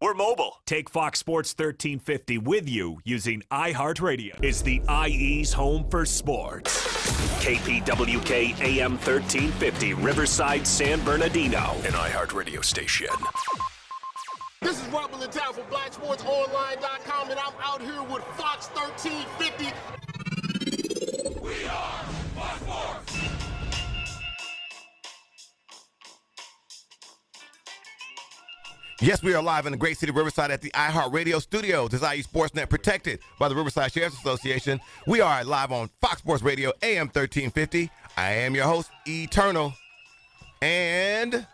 We're mobile. Take Fox Sports 1350 with you using iHeartRadio. It's the IE's home for sports. KPWK AM 1350, Riverside, San Bernardino, an iHeartRadio station. This is Rubble in Town from BlackSportsOnline.com, and I'm out here with Fox 1350. We are Fox Sports. Yes, we are live in the great city of Riverside at the iHeartRadio studios. This is IE Sportsnet, protected by the Riverside Sheriff's Association. We are live on Fox Sports Radio, AM 1350. I am your host, Eternal. And,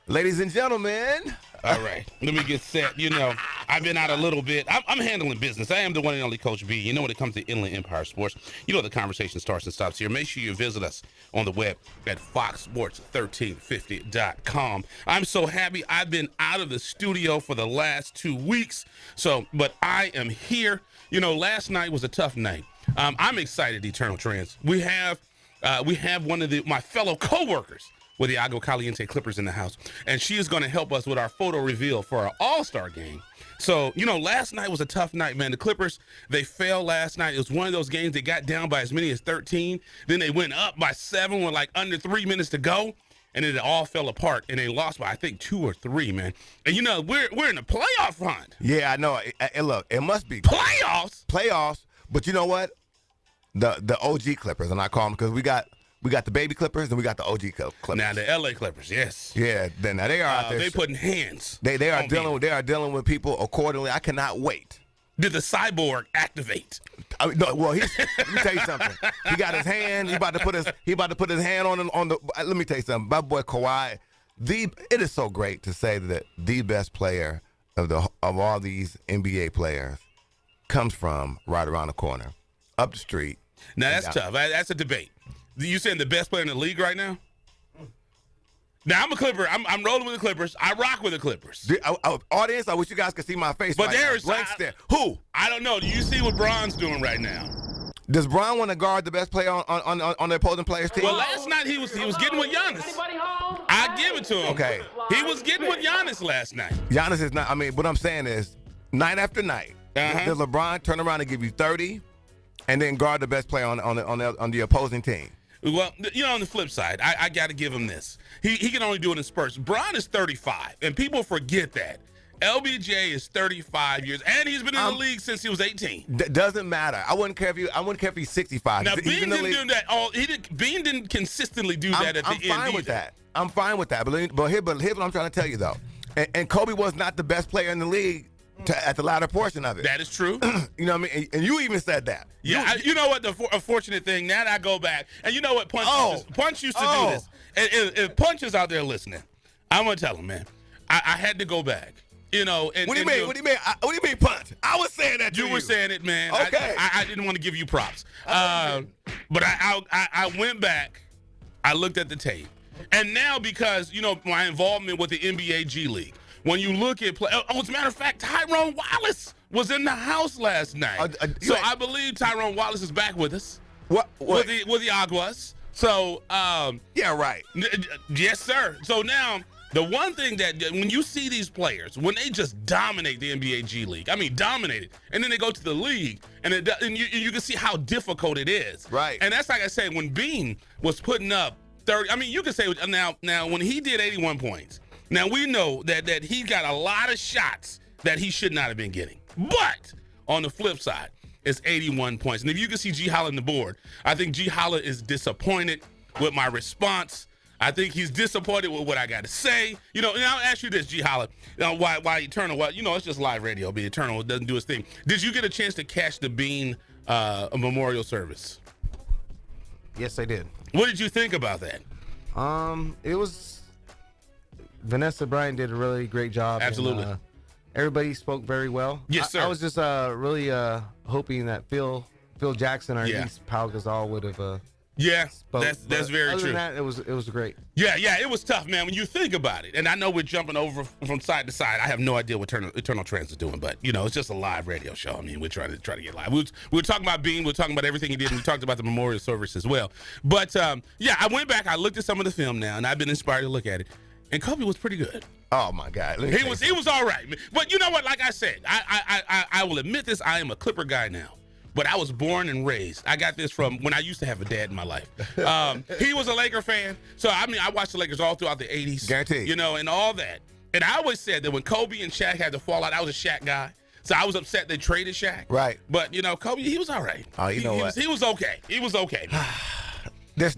ladies and gentlemen... All right, let me get set. You know, I've been out a little bit. I'm handling business. I am the one and only Coach B. You know, when it comes to Inland Empire Sports, you know the conversation starts and stops here. Make sure you visit us on the web at foxsports1350.com. I'm so happy I've been out of the studio for the last 2 weeks. But I am here. You know, last night was a tough night. I'm excited, Eternal Trends. We have one of my fellow coworkers with the Agua Caliente Clippers in the house, and she is going to help us with our photo reveal for our All-Star game. So, you know, last night was a tough night, man. The Clippers, they fell last night. It was one of those games they got down by as many as 13. Then they went up by 7 with like under 3 minutes to go, and then it all fell apart, and they lost by, I think, 2 or 3, man. And, you know, we're in a playoff hunt. Yeah, I know. Look, it must be. Playoffs, but you know what? The OG Clippers, and I call them because we got the baby Clippers and we got the OG Clippers. Now the LA Clippers, yes. Yeah, now they are out there. They putting hands. They are dealing with people accordingly. I cannot wait. Did the cyborg activate? Let me tell you something. He got his hand. He about to put his hand on the. Let me tell you something. My boy Kawhi. It is so great to say that the best player of all these NBA players comes from right around the corner, up the street. Now that's tough. That's a debate. You saying the best player in the league right now? Now, I'm a Clipper. I'm rolling with the Clippers. I rock with the Clippers. Audience, I wish you guys could see my face. But right there's blank stare. Who? I don't know. Do you see what Bron's doing right now? Does Bron want to guard the best player on the opposing player's team? Well, last night he was getting with Giannis. I give it to him. Okay. He was getting with Giannis last night. Giannis is not. I mean, what I'm saying is, night after night, does LeBron turn around and give you 30, and then guard the best player on the opposing team? Well, you know, on the flip side, I got to give him this. He can only do it in spurts. Bron is 35, and people forget that. LBJ is 35 years, and he's been in the league since he was 18. Doesn't matter. I wouldn't care if he's 65. Now, Bean didn't do that. Bean didn't consistently do that at the end. I'm fine with that. I'm fine with that. But here's what I'm trying to tell you, though. And Kobe was not the best player in the league at the latter portion of it. That is true. You know what I mean? And you even said that. Yeah, you know what? The unfortunate thing, now that I go back, and you know what? Punch used to do this. If Punch is out there listening, I'm going to tell him, man, I had to go back. You know, what do you mean? What do you mean, Punch? I was saying that to you. You were saying it, man. Okay. I didn't want to give you props. But I went back. I looked at the tape. And now because, you know, my involvement with the NBA G League, when you look at play, as a matter of fact, Tyrone Wallace was in the house last night. So I believe Tyrone Wallace is back with us. What? With the Aguas. So yeah, right. Yes, sir. So now the one thing that when you see these players, when they just dominate the NBA G League, I mean dominate it, and then they go to the league, and you can see how difficult it is. Right. And that's like I say, when Bean was putting up 30, I mean, you can say now when he did 81 points. Now, we know that he got a lot of shots that he should not have been getting. But on the flip side, it's 81 points. And if you can see G. Holla on the board, I think G. Holla is disappointed with my response. I think he's disappointed with what I got to say. You know, and I'll ask you this, G. Holla, why Eternal? Well, you know, it's just live radio. But Eternal doesn't do his thing. Did you get a chance to catch the Bean memorial service? Yes, I did. What did you think about that? It was... Vanessa Bryan did a really great job. Absolutely. And, everybody spoke very well. Yes, sir. I was just really hoping that Phil Jackson or at least Pau Gasol would have spoke. That's very other true. Than that, it was great. Yeah, it was tough, man. When you think about it, and I know we're jumping over from side to side. I have no idea what Eternal Trends is doing, but you know, it's just a live radio show. I mean, we're trying to get live. We were talking about Bean. We were talking about everything he did, and we talked about the memorial service as well. But I went back. I looked at some of the film now, and I've been inspired to look at it. and Kobe was pretty good. Oh my God, He was all right. But you know what? Like I said, I will admit this. I am a Clipper guy now. But I was born and raised. I got this from when I used to have a dad in my life. He was a Laker fan. So, I mean, I watched the Lakers all throughout the 80s. Guaranteed. You know, and all that. And I always said that when Kobe and Shaq had to fall out, I was a Shaq guy. So I was upset they traded Shaq. Right. But, you know, Kobe, he was all right. Oh, you know what? He was okay. He was okay. There's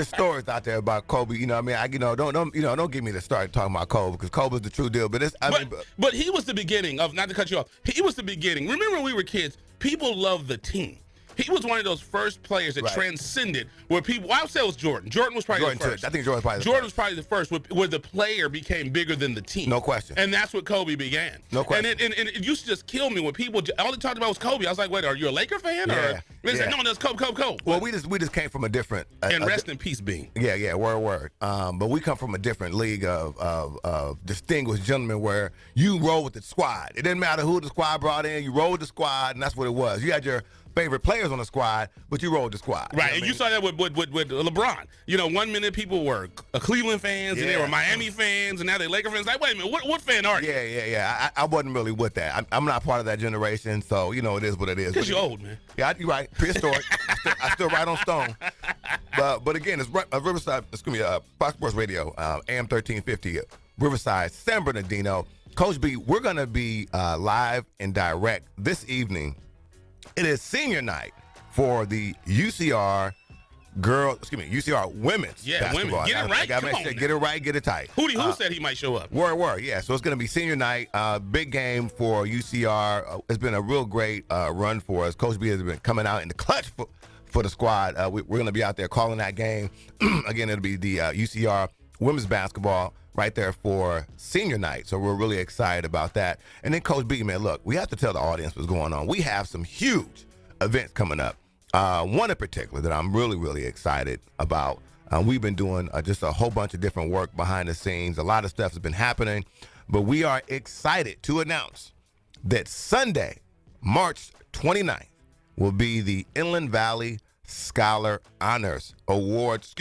stories out there about Kobe. You know, what I mean, don't get me to start talking about Kobe because Kobe's the true deal. But he was the beginning of, not to cut you off. He was the beginning. Remember when we were kids? People loved the team. He was one of those first players that transcended where people. Well, I would say it was Jordan. Jordan was probably the first. I think Jordan was probably the first where the player became bigger than the team. No question. And that's what Kobe began. No question. And it used to just kill me when people all they talked about was Kobe. I was like, wait, are you a Laker fan? Yeah. Or they said, no, that's Kobe. Well, we just came from a different. And rest in peace, Bean. Yeah, word. But we come from a different league of distinguished gentlemen where you roll with the squad. It didn't matter who the squad brought in. You rolled the squad, and that's what it was. You had your favorite players on the squad, but you rolled the squad. Right, and you saw that with LeBron. You know, 1 minute people were Cleveland fans, and they were Miami fans, and now they're Laker fans. Like, wait a minute, what fan are you? Yeah. I wasn't really with that. I'm not part of that generation, so, you know, it is what it is. Because you're old, man. Yeah, you're right. Prehistoric. I still write on stone. But again, it's Riverside, Fox Sports Radio, AM 1350, Riverside, San Bernardino. Coach B, we're going to be live and direct this evening. It is senior night for the UCR women's basketball. Women. Get it right. Come on, get it right, get it tight. Who said he might show up? Word. Yeah, so it's going to be senior night. Big game for UCR. It's been a real great run for us. Coach B has been coming out in the clutch for the squad. We're going to be out there calling that game. Again, it'll be the UCR women's basketball right there for senior night. So we're really excited about that. And then Coach B, man, look, we have to tell the audience what's going on. We have some huge events coming up. One in particular that I'm really, really excited about. We've been doing just a whole bunch of different work behind the scenes. A lot of stuff has been happening, but we are excited to announce that Sunday, March 29th, will be the Inland Valley Scholar Honors Awards,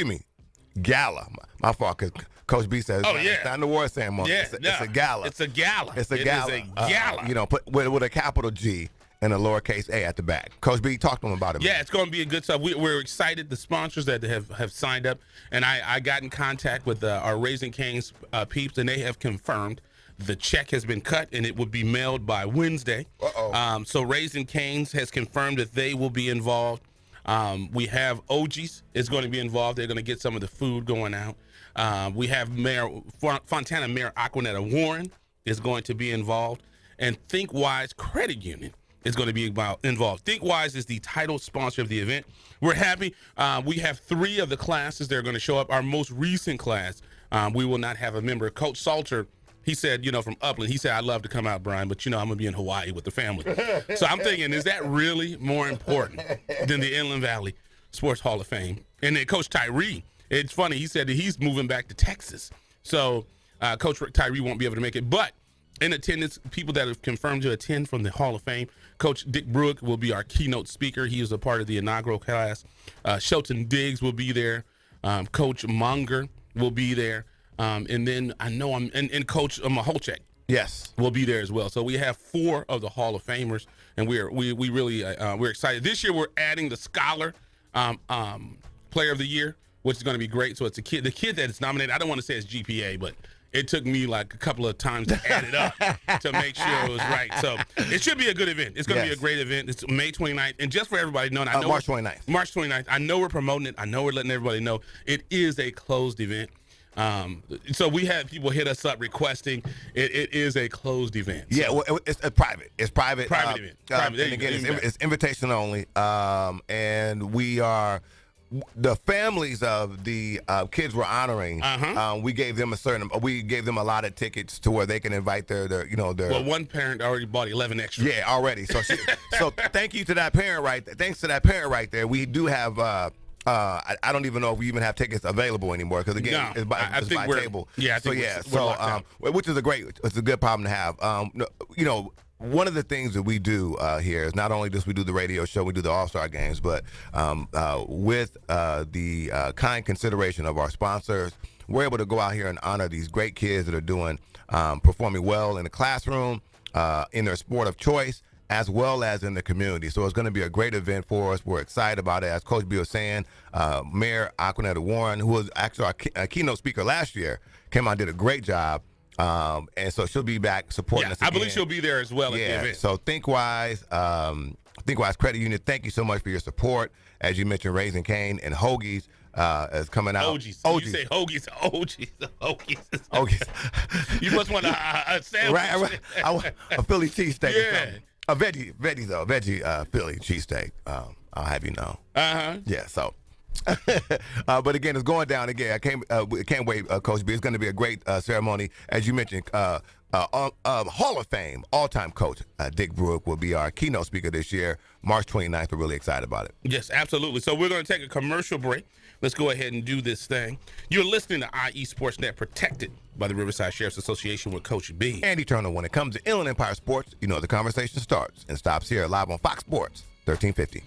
Gala. My fault, because Coach B says it's not an award ceremony. Yeah, it's a gala. It's a gala. It's a gala. It is a gala. You know, put with a capital G and a lowercase a at the back. Coach B, talk to them about it. Yeah, it's going to be a good stuff. We're excited. The sponsors that have signed up, and I got in contact with our Raising Cane's peeps, and they have confirmed the check has been cut, and it will be mailed by Wednesday. So Raising Cane's has confirmed that they will be involved. We have OG's is going to be involved. They're going to get some of the food going out. We have Fontana Mayor Aquanetta Warren is going to be involved. And ThinkWise Credit Union is going to be involved. ThinkWise is the title sponsor of the event. We're happy. We have 3 of the classes that are going to show up. Our most recent class, we will not have a member. Coach Salter, he said, from Upland, he said, I'd love to come out, Brian, but, I'm going to be in Hawaii with the family. So I'm thinking, is that really more important than the Inland Valley Sports Hall of Fame? And then Coach Tyree, it's funny, he said that he's moving back to Texas. So Coach Tyree won't be able to make it. But in attendance, people that have confirmed to attend from the Hall of Fame, Coach Dick Bruick will be our keynote speaker. He is a part of the inaugural class. Shelton Diggs will be there. Coach Munger will be there. And then I know and Coach Maholchek will be there as well. So we have 4 of the Hall of Famers, and we really we're excited. This year we're adding the Scholar Player of the Year, which is going to be great. So it's the kid that is nominated. I don't want to say it's GPA, but it took me like a couple of times to add it up to make sure it was right. So it should be a good event. It's going to be a great event. It's May 29th. And just for everybody knowing, I know March 29th. March 29th. I know we're promoting it. I know we're letting everybody know. It is a closed event. So we had people hit us up requesting it is a closed event. Yeah, well, it's private. It's private. Private event. Private. And again, it's invitation only. And we are the families of the kids we're honoring. We gave them a lot of tickets to where they can invite their Well, one parent already bought 11 extra. Yeah, already. So so thank you to that parent right there. Thanks to that parent right there. We do have. I don't even know if we even have tickets available anymore because again, it's by table. Yeah, which is it's a good problem to have. One of the things that we do here is not only just we do the radio show, we do the All-Star games, but with the kind consideration of our sponsors, we're able to go out here and honor these great kids that are doing, performing well in the classroom, in their sport of choice, as well as in the community. So it's going to be a great event for us. We're excited about it. As Coach B was saying, Mayor Aquanetta Warren, who was actually our keynote speaker last year, came out and did a great job. And so she'll be back supporting us again. I believe she'll be there as well at the event. So ThinkWise Credit Union, thank you so much for your support. As you mentioned, Raising Cane and Hoagie's is coming out. Hoagie's. You say Hoagie's. Hoagie's. You must want a sandwich. Right. A Philly cheesesteak. Yeah. A veggie Philly cheesesteak. I'll have you know. Yeah. So, but again, it's going down again. I can't wait, Coach B. It's going to be a great ceremony, as you mentioned. Hall of Fame all-time coach Dick Brook will be our keynote speaker this year, March 29th. We're really excited about it. Yes, absolutely. So we're going to take a commercial break. Let's go ahead and do this thing. You're listening to IE Sportsnet, protected by the Riverside Sheriff's Association with Coach B. Andy Turner. When it comes to Inland Empire Sports, you know the conversation starts and stops here live on Fox Sports 1350.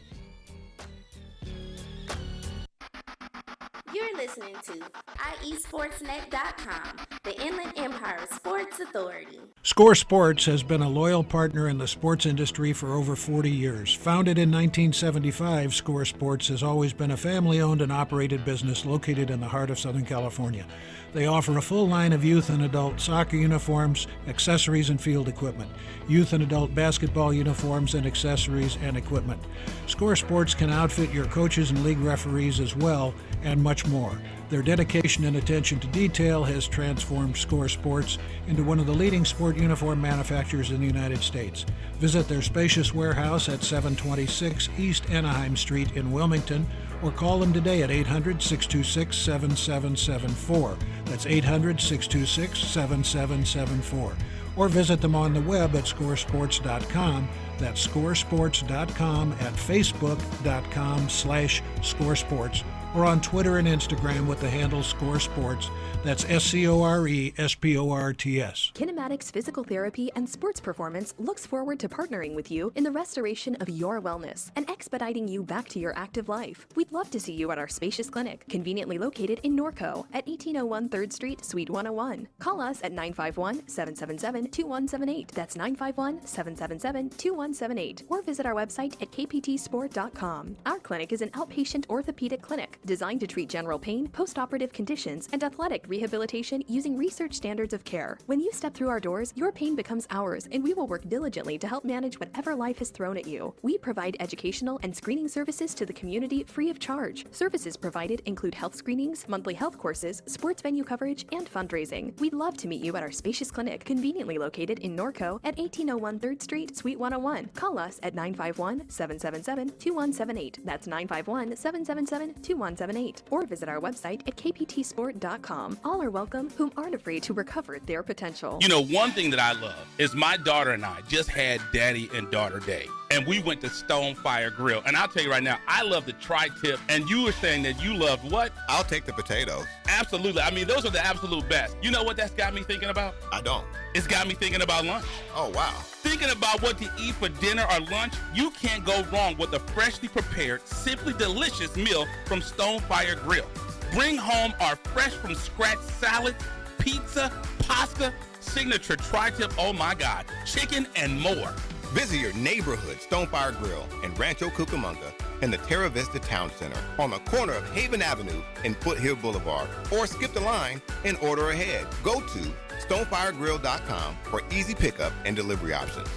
You're listening to IESportsNet.com, the Inland Empire Sports Authority. Score Sports has been a loyal partner in the sports industry for over 40 years. Founded in 1975, Score Sports has always been a family-owned and operated business located in the heart of Southern California. They offer a full line of youth and adult soccer uniforms, accessories, and field equipment, youth and adult basketball uniforms and accessories and equipment. Score Sports can outfit your coaches and league referees as well, and much more. Their dedication and attention to detail has transformed Score Sports into one of the leading sport uniform manufacturers in the United States. Visit their spacious warehouse at 726 East Anaheim Street in Wilmington, or call them today at 800-626-7774. That's 800-626-7774. Or visit them on the web at scoresports.com. That's scoresports.com, at facebook.com/scoresports, or on Twitter and Instagram with the handle Score Sports. That's SCORESPORTS. Kinematics Physical Therapy and Sports Performance looks forward to partnering with you in the restoration of your wellness and expediting you back to your active life. We'd love to see you at our spacious clinic, conveniently located in Norco at 1801 3rd Street, Suite 101. Call us at 951-777-2178. That's 951-777-2178. Or visit our website at kptsport.com. Our clinic is an outpatient orthopedic clinic designed to treat general pain, post-operative conditions, and athletic rehabilitation using research standards of care. When you step through our doors, your pain becomes ours, and we will work diligently to help manage whatever life has thrown at you. We provide educational and screening services to the community free of charge. Services provided include health screenings, monthly health courses, sports venue coverage, and fundraising. We'd love to meet you at our spacious clinic, conveniently located in Norco at 1801 3rd Street, Suite 101. Call us at 951-777-2178. That's 951-777-2178. Or visit our website at kptsport.com. All are welcome whom aren't afraid to recover their potential. You know, one thing that I love is my daughter and I just had Daddy and Daughter Day. And we went to Stonefire Grill. And I'll tell you right now, I love the tri-tip. And you were saying that you loved what? I'll take the potatoes. Absolutely. I mean, those are the absolute best. You know what that's got me thinking about? I don't. It's got me thinking about lunch. Oh, wow. Thinking about what to eat for dinner or lunch, you can't go wrong with a freshly prepared, simply delicious meal from Stonefire Grill. Bring home our fresh from scratch salad, pizza, pasta, signature tri-tip, oh my God, chicken and more. Visit your neighborhood Stonefire Grill in Rancho Cucamonga in the Terra Vista Town Center on the corner of Haven Avenue and Foothill Boulevard, or skip the line and order ahead. Go to stonefiregrill.com for easy pickup and delivery options.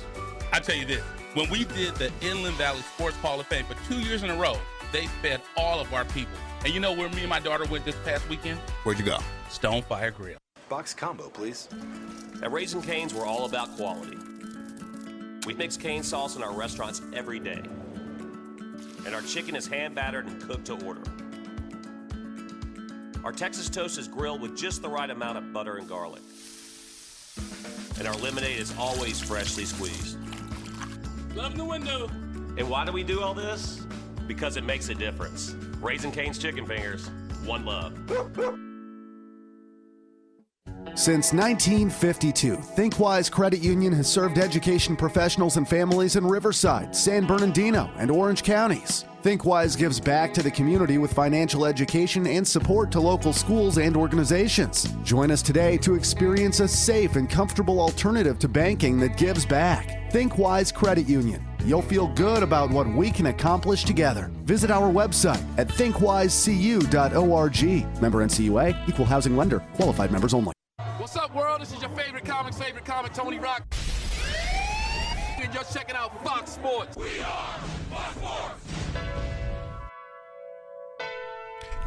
I tell you this, when we did the Inland Valley Sports Hall of Fame for 2 years in a row, they fed all of our people. And you know where me and my daughter went this past weekend? Where'd you go? Stonefire Grill. Box combo, please. At Raising Cane's, we're all about quality. We mix cane sauce in our restaurants every day. And our chicken is hand battered and cooked to order. Our Texas toast is grilled with just the right amount of butter and garlic. And our lemonade is always freshly squeezed. Love the window. And why do we do all this? Because it makes a difference. Raising Cane's Chicken Fingers, one love. Since 1952, ThinkWise Credit Union has served education professionals and families in Riverside, San Bernardino, and Orange counties. ThinkWise gives back to the community with financial education and support to local schools and organizations. Join us today to experience a safe and comfortable alternative to banking that gives back. ThinkWise Credit Union. You'll feel good about what we can accomplish together. Visit our website at thinkwisecu.org. Member NCUA, Equal Housing Lender, qualified members only. What's up, world? This is your favorite comic, Tony Rock. And you're checking out Fox Sports. We are Fox Sports.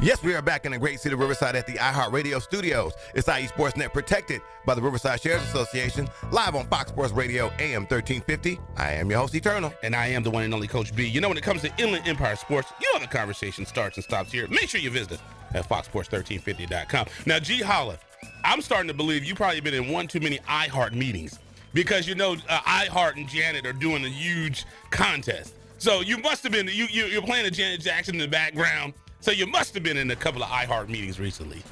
Yes, we are back in the great city of Riverside at the iHeartRadio studios. It's IE Sportsnet, protected by the Riverside Shares Association, live on Fox Sports Radio, AM 1350. I am your host, Eternal. And I am the one and only Coach B. You know, when it comes to Inland Empire Sports, you know the conversation starts and stops here. Make sure you visit us at foxsports1350.com. Now, G. Holla, I'm starting to believe you probably been in one too many iHeart meetings because, you know, iHeart and Janet are doing a huge contest. So you must have been, you're playing a Janet Jackson in the background. So you must have been in a couple of iHeart meetings recently.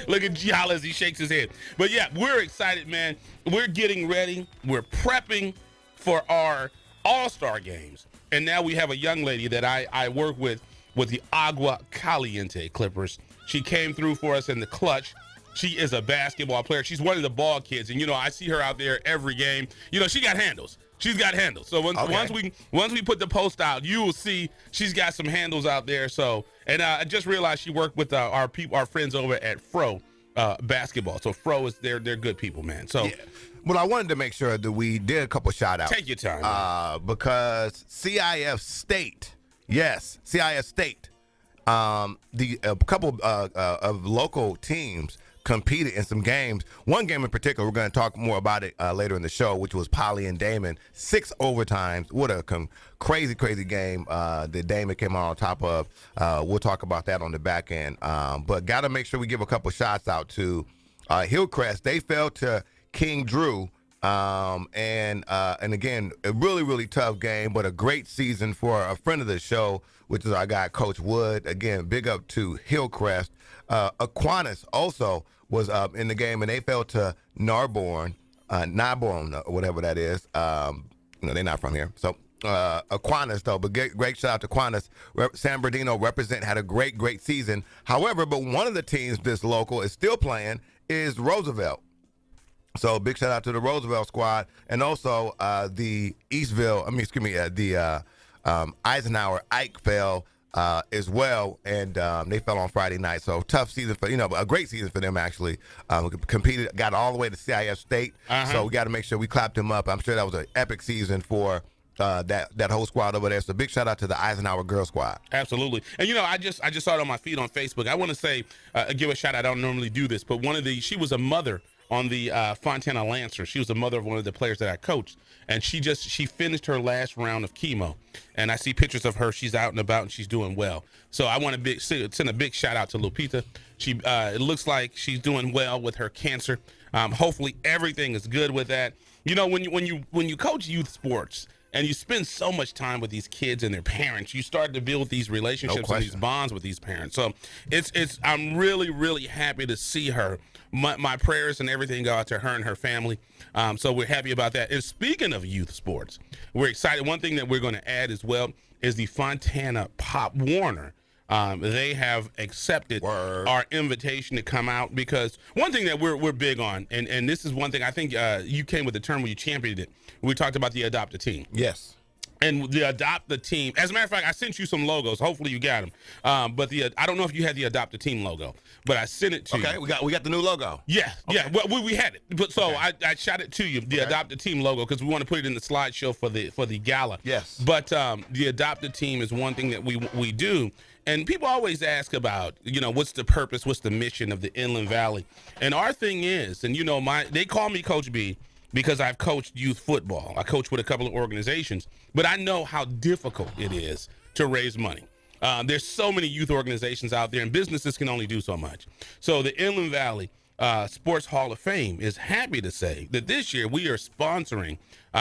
Look at G. Holla as he shakes his head. But yeah, we're excited, man. We're getting ready. We're prepping for our All-Star games. And now we have a young lady that I work with the Agua Caliente Clippers. She came through for us in the clutch. She is a basketball player. She's one of the ball kids. And, you know, I see her out there every game. You know, she got handles. She's got handles. So once we put the post out, you will see she's got some handles out there. So, and I just realized she worked with our friends over at Fro basketball. So Fro is they're good people, man. So, yeah. Well, I wanted to make sure that we did a couple shout outs. Take your time. Because CIF State, yes, CIF State, a couple of local teams competed in some games. One game in particular, we're going to talk more about it later in the show, which was Poly and Damon. 6 overtimes. What a crazy game that Damon came on top of. We'll talk about that on the back end. But got to make sure we give a couple shots out to Hillcrest. They fell to King Drew. And again, a really tough game, but a great season for a friend of the show, which is our guy, Coach Wood. Again, big up to Hillcrest. Aquinas also was in the game, and they fell to Narbonne, whatever that is. They're not from here. So Aquinas, though, but great shout out to Aquinas. San Bernardino had a great season. However, but one of the teams this local is still playing is Roosevelt. So big shout out to the Roosevelt squad, and also the Eisenhower Ike fell as well, and they fell on Friday night. So tough season a great season for them actually. Competed, got all the way to CIF State. So we got to make sure we clapped them up. I'm sure that was an epic season for that whole squad over there. So big shout out to the Eisenhower Girl Squad. Absolutely. And I just saw it on my feed on Facebook. I want to say give a shout out. I don't normally do this, but she was a mother on the Fontana Lancers. She was the mother of one of the players that I coached, and she finished her last round of chemo, and I see pictures of her. She's out and about, and she's doing well. So I want to send a big shout out to Lupita. It looks like she's doing well with her cancer. Hopefully everything is good with that. When you coach youth sports and you spend so much time with these kids and their parents, you start to build these relationships and these bonds with these parents. So I'm really happy to see her. My prayers and everything go out to her and her family. So we're happy about that. And speaking of youth sports, we're excited. One thing that we're going to add as well is the Fontana Pop Warner. They have accepted our invitation to come out, because one thing that we're big on, and this is one thing I think you came with the term when you championed it. We talked about the Adopt a Team. Yes. And the Adopt the Team. As a matter of fact, I sent you some logos. Hopefully you got them. But I don't know if you had the Adopt a Team logo, but I sent it to you. Okay, we got the new logo. Yeah, okay. Yeah. Well, we had it, but so I shot it to you, the Adopt a Team logo, because we want to put it in the slideshow for the gala. Yes. But the Adopt a Team is one thing that we do. And people always ask about, what's the purpose, what's the mission of the Inland Valley? And our thing is, and they call me Coach B because I've coached youth football. I coach with a couple of organizations, but I know how difficult it is to raise money. There's so many youth organizations out there, and businesses can only do so much. So the Inland Valley Sports Hall of Fame is happy to say that this year we are sponsoring.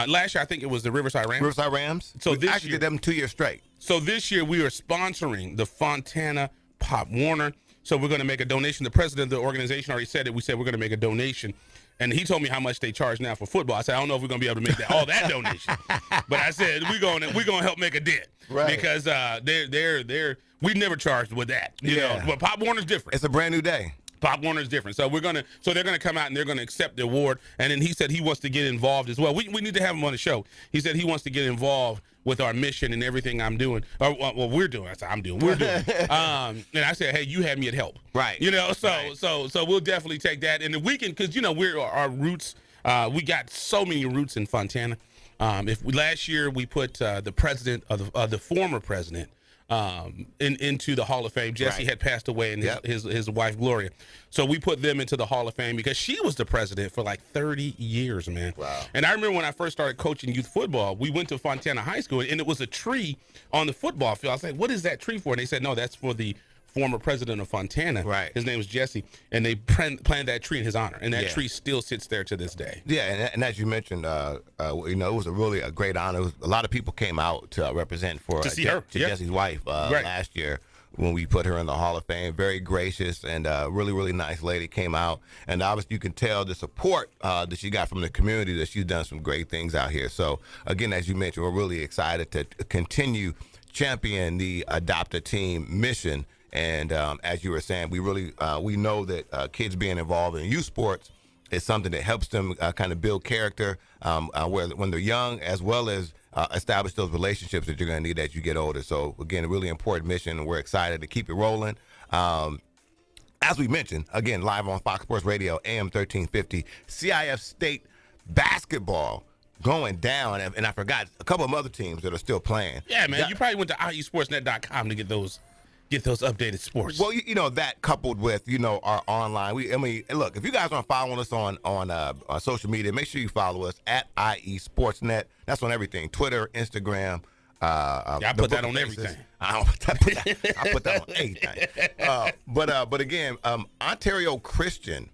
Last year, I think it was the Riverside Rams. Riverside Rams. So we actually did them 2 years straight. So this year we are sponsoring the Fontana Pop Warner. So we're going to make a donation. The president of the organization already said it. We said we're going to make a donation. And he told me how much they charge now for football. I said, I don't know if we're going to be able to make that donation. But I said, we're going to help make a dent. Right. Because we never charged with that. You know, but Pop Warner's different. It's a brand new day. Pop Warner's different. So they're gonna come out and they're gonna accept the award. And then he said he wants to get involved as well. We need to have him on the show. He said he wants to get involved with our mission and everything I'm doing, or what we're doing. I said we're doing. And I said, hey, you had me at help. Right. You know, so we'll definitely take that. And the weekend, because we're our roots. We got so many roots in Fontana. Last year we put the president of the former president into the Hall of Fame. Jesse had passed away, and his wife Gloria. So we put them into the Hall of Fame because she was the president for like 30 years, man. Wow. And I remember when I first started coaching youth football, we went to Fontana High School, and it was a tree on the football field. I was like, what is that tree for? And they said, no, that's for the former president of Fontana. Right. His name was Jesse, and they planted that tree in his honor, and that tree still sits there to this day. Yeah, and as you mentioned, it was a great honor. A lot of people came out to represent for Jesse's wife last year when we put her in the Hall of Fame. Very gracious and really, really nice lady came out, and obviously you can tell the support that she got from the community, that she's done some great things out here. So again, as you mentioned, we're really excited to continue champion the Adopt a Team mission. And as you were saying, we know that kids being involved in youth sports is something that helps them kind of build character when they're young, as well as establish those relationships that you're going to need as you get older. So, again, a really important mission, and we're excited to keep it rolling. As we mentioned, again, live on Fox Sports Radio, AM 1350, CIF State basketball going down. And I forgot a couple of other teams that are still playing. Yeah, man, you probably went to IESportsnet.com to get those updated sports. Well, that coupled with our online. Look, if you guys aren't following us on social media, make sure you follow us at IE Sportsnet. That's on everything: Twitter, Instagram. I put that on everything. I put that on everything. But again, Ontario Christian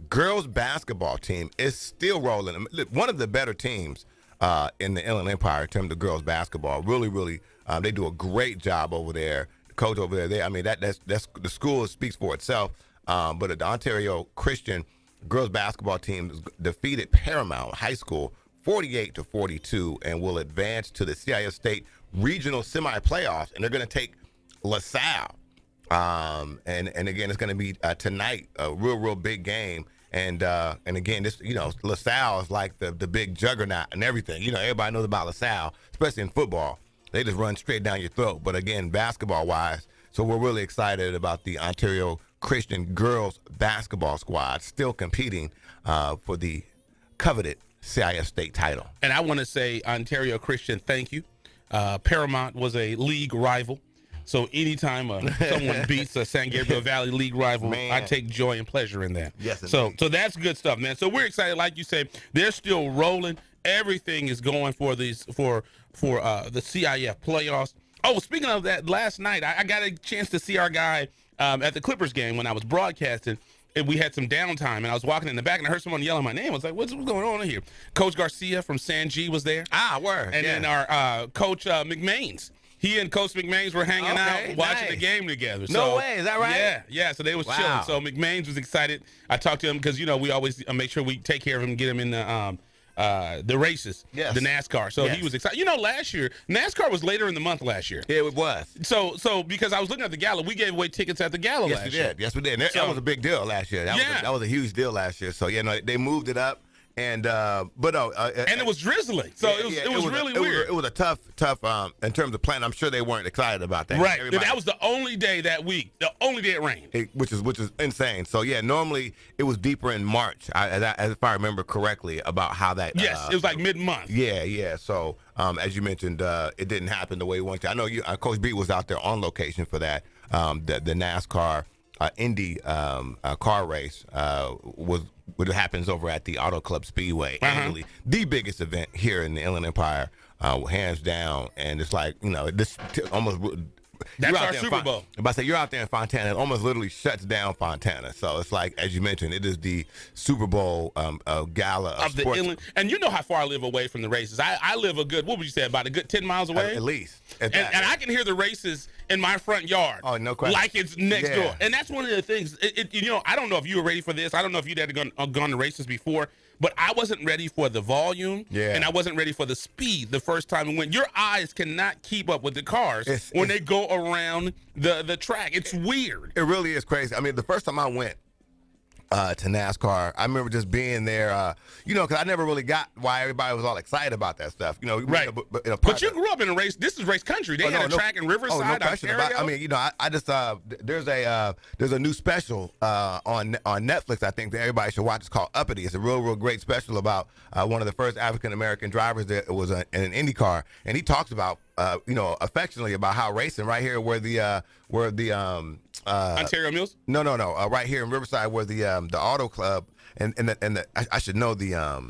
girls basketball team is still rolling. One of the better teams in the Inland Empire in terms of girls basketball. Really, really, they do a great job over there. Coach over there. That's the school speaks for itself. But the Ontario Christian girls basketball team defeated Paramount High School 48-42 and will advance to the CIF State Regional Semi-Playoffs. And they're going to take LaSalle. And again, it's going to be tonight, a real big game. And again, this LaSalle is like the big juggernaut and everything. Everybody knows about LaSalle, especially in football. They just run straight down your throat. But again, basketball-wise, so we're really excited about the Ontario Christian girls basketball squad still competing for the coveted CIF State title. And I want to say, Ontario Christian, thank you. Paramount was a league rival. So anytime someone beats a San Gabriel Valley League rival, I take joy and pleasure in that. Yes, so that's good stuff, man. So we're excited. Like you said, they're still rolling. Everything is going for the CIF playoffs. Oh, speaking of that, last night I got a chance to see our guy at the Clippers game when I was broadcasting. And we had some downtime, and I was walking in the back, and I heard someone yelling my name. I was like, what's going on here? Coach Garcia from San G was there. Word. And then our coach McMains. He and Coach McMains were hanging out, watching the game together. No way, is that right? Yeah. So they was chilling. So McMains was excited. I talked to him because, we always make sure we take care of him, get him in the races, the NASCAR. So he was excited. Last year, NASCAR was later in the month last year. Yeah, it was. So because I was looking at the gala, we gave away tickets at the gala last year. Yes, we did. That was a big deal last year. That was a huge deal last year. So, they moved it up. And and it was drizzling, so it was really weird. It was a tough in terms of planning. I'm sure they weren't excited about that. Right, that was the only day that week, the only day it rained, which is insane. So normally it was deeper in March, as if I remember correctly, about how that. Yes, it was like mid-month. Yeah. So as you mentioned, it didn't happen the way we wanted to. I know Coach B was out there on location for that. The NASCAR Indy car race was. What happens over at the Auto Club Speedway annually, the biggest event here in the Inland Empire, hands down. And it's like, this almost That's you're out our there in Super Bowl. If I say you're out there in Fontana, it almost literally shuts down Fontana. So it's like, as you mentioned, it is the Super Bowl gala of the sports. inland. And you know how far I live away from the races. I live a good, what would you say, about a good 10 miles away? At least. And I can hear the races in my front yard. Oh, no question. Like it's next Yeah. door. And that's one of the things. I don't know if you were ready for this. I don't know if you'd had gone to races before, but I wasn't ready for the volume. Yeah. And I wasn't ready for the speed the first time. And when your eyes cannot keep up with the cars when they go around the track, it's weird. It really is crazy. I mean, the first time I went to NASCAR, I remember just being there, because I never really got why everybody was all excited about that stuff. Right. But you grew up in a race. This is race country. They had a track in Riverside, Ontario. I mean, I just there's a new special on Netflix. I think that everybody should watch. It's called Uppity. It's a real great special about one of the first African American drivers that was in an Indy car, and he talks about affectionately about how racing right here where the Ontario Mills? No. Right here in Riverside, where the auto club I should know the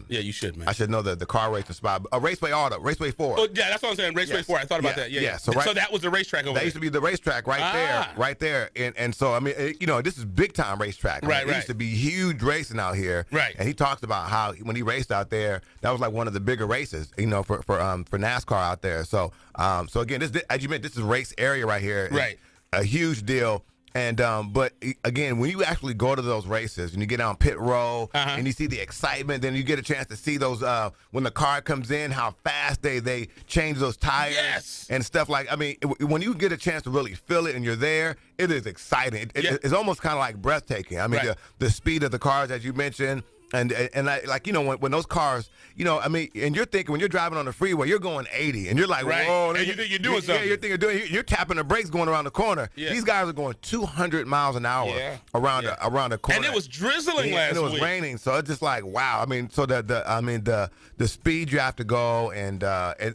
yeah, you should, man. I should know the car racing spot. Raceway 4. Oh yeah, that's what I'm saying. Raceway 4. I thought about that. Yeah. So that was the racetrack over there. That used to be the racetrack right there. And so I mean, this is big time racetrack. Right. It used to be huge racing out here. Right. And he talks about how when he raced out there, that was like one of the bigger races, for NASCAR out there. So again, this, as you mentioned, this is race area right here. Right. A huge deal. And but again, when you actually go to those races and you get on pit row and you see the excitement, then you get a chance to see those when the car comes in, how fast they change those tires and stuff like. I mean, when you get a chance to really feel it and you're there, it is exciting. It's almost kind of like breathtaking. I mean, the speed of the cars, as you mentioned. And when those cars, I mean, and you're thinking when you're driving on the freeway, you're going 80, and you're like, whoa, and you think you're doing something. Yeah, you're tapping the brakes going around the corner. Yeah. These guys are going 200 miles an hour around the corner. And it was drizzling last week. And it was raining, so it's just like, wow. I mean, so the speed you have to go, and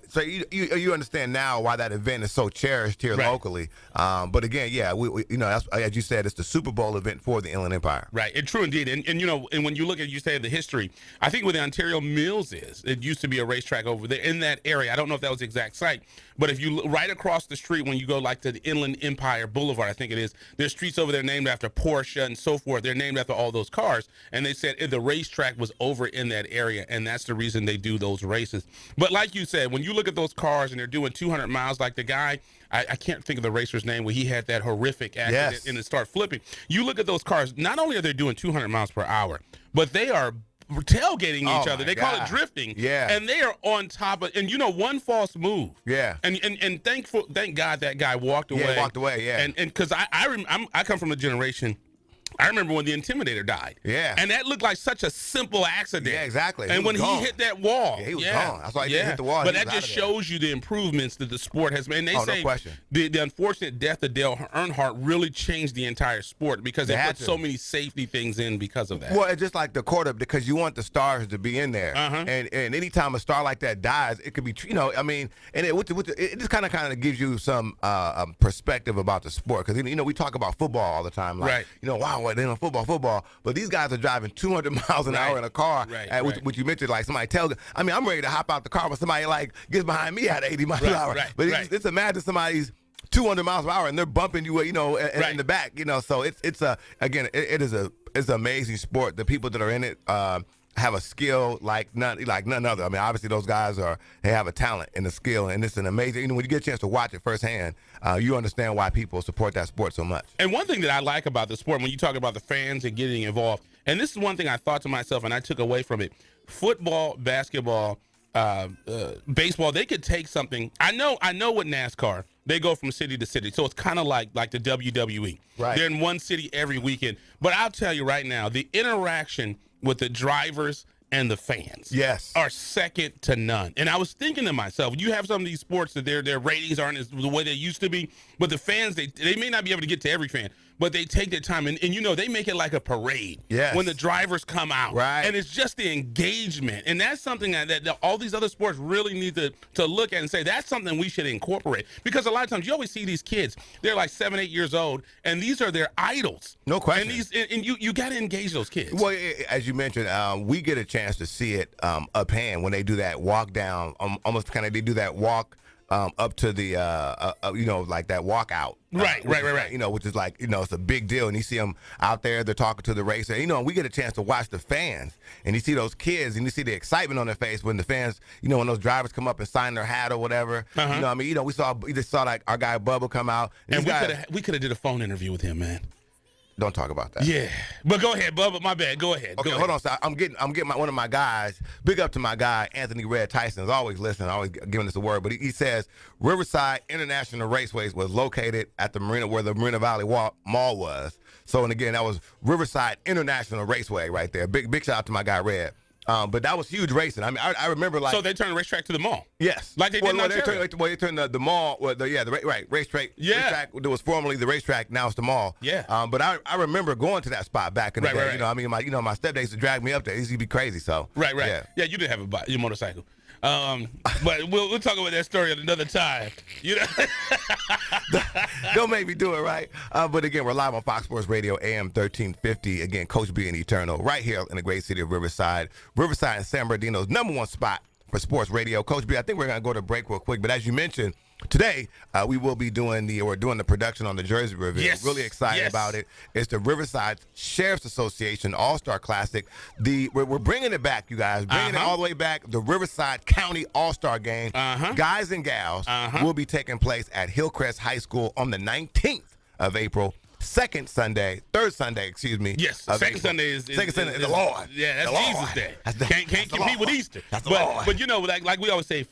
so you understand now why that event is so cherished here locally. But again, we that's, as you said, it's the Super Bowl event for the Inland Empire. Right, it's true indeed. And and when you look at say the history, I think where the Ontario Mills is, it used to be a racetrack over there in that area. I don't know if that was the exact site, but if you look right across the street when you go like to the Inland Empire Boulevard, I think it is, there's streets over there named after Porsche and so forth. They're named after all those cars, and they said the racetrack was over in that area, and that's the reason they do those races. But like you said, when you look at those cars and they're doing 200 miles, like the guy, I can't think of the racer's name, where he had that horrific accident and it started flipping. You look at those cars, not only are they doing 200 miles per hour, but they are tailgating each other. They call it drifting. Yeah. And they are on top of, and one false move. Yeah. And thank God that guy walked away. Yeah, walked away, yeah. And because I come from a generation, I remember when the Intimidator died. Yeah. And that looked like such a simple accident. Yeah, exactly. And when he hit that wall. Yeah, he was gone. That's why he didn't hit the wall. But that just shows you the improvements that the sport has made. And they say no question. The unfortunate death of Dale Earnhardt really changed the entire sport because they put so many safety things in because of that. Well, it's just like the quarterback, because you want the stars to be in there. And anytime a star like that dies, it could be, I mean, and it just kind of gives you some perspective about the sport. Because, we talk about football all the time. Like, wow, they know football. But these guys are driving 200 miles an hour in a car, which you mentioned, like somebody I mean, I'm ready to hop out the car, but somebody like gets behind me at 80 miles an hour. But it's imagine somebody's 200 miles an hour and they're bumping you, in the back, So it's an amazing sport. The people that are in it have a skill like none other. I mean, obviously those guys they have a talent and a skill, and it's an amazing. When you get a chance to watch it firsthand, you understand why people support that sport so much. And one thing that I like about the sport, when you talk about the fans and getting involved, and this is one thing I thought to myself and I took away from it: football, basketball, baseball. They could take something. I know with NASCAR, they go from city to city, so it's kind of like the WWE. Right. They're in one city every weekend. But I'll tell you right now, the interaction with the drivers and the fans are second to none. And I was thinking to myself, you have some of these sports that their ratings aren't the way they used to be, but the fans, they may not be able to get to every fan, but they take their time, and they make it like a parade when the drivers come out. Right. And it's just the engagement. And that's something that all these other sports really need to look at and say, that's something we should incorporate. Because a lot of times you always see these kids, they're like 7, 8 years old, and these are their idols. No question. And you got to engage those kids. Well, as you mentioned, we get a chance to see it uphand when they do that walk down, almost kind of they do that walk up to the like that walkout. Right. Which is like, it's a big deal. And you see them out there, they're talking to the racer. And we get a chance to watch the fans. And you see those kids, and you see the excitement on their face when the fans, when those drivers come up and sign their hat or whatever. We just saw like our guy Bubba come out. And we could have did a phone interview with him, man. Don't talk about that. Yeah, but go ahead, Bubba. My bad. Go ahead. Okay, hold on. So I'm getting one of my guys. Big up to my guy Anthony Red Tyson. Is always listening, always giving us a word. But he says Riverside International Raceways was located at the marina where the Marina Valley Mall was. So, and again, that was Riverside International Raceway right there. Big shout out to my guy Red. But that was huge racing. I mean, I remember like. So they turned the racetrack to the mall. Yes, like they did in Ontario. They turned the mall. Racetrack. Yeah, racetrack. There was formerly the racetrack. Now it's the mall. Yeah. But I remember going to that spot back in the day. Right. My stepdad used to drag me up there. It used to be crazy. So. Right. Yeah, you didn't have your motorcycle. But we'll talk about that story at another time. Don't make me do it, right? But again, we're live on Fox Sports Radio, AM 1350. Again, Coach B and Eternal, right here in the great city of Riverside. Riverside and San Bernardino's #1 spot for sports radio. Coach B, I think we're going to go to break real quick. But as you mentioned, today we will be doing the production on the Jersey Reveal. Yes. Really excited about it. It's the Riverside Sheriff's Association All-Star Classic. We're bringing it back, you guys. Bringing it all the way back. The Riverside County All-Star Game. Guys and gals will be taking place at Hillcrest High School on the 19th of April. Third Sunday, excuse me. Yes, second Sunday is the Lord. Yeah, that's the Jesus Lord. Day. Can't compete with Easter. That's the Lord. But like we always say,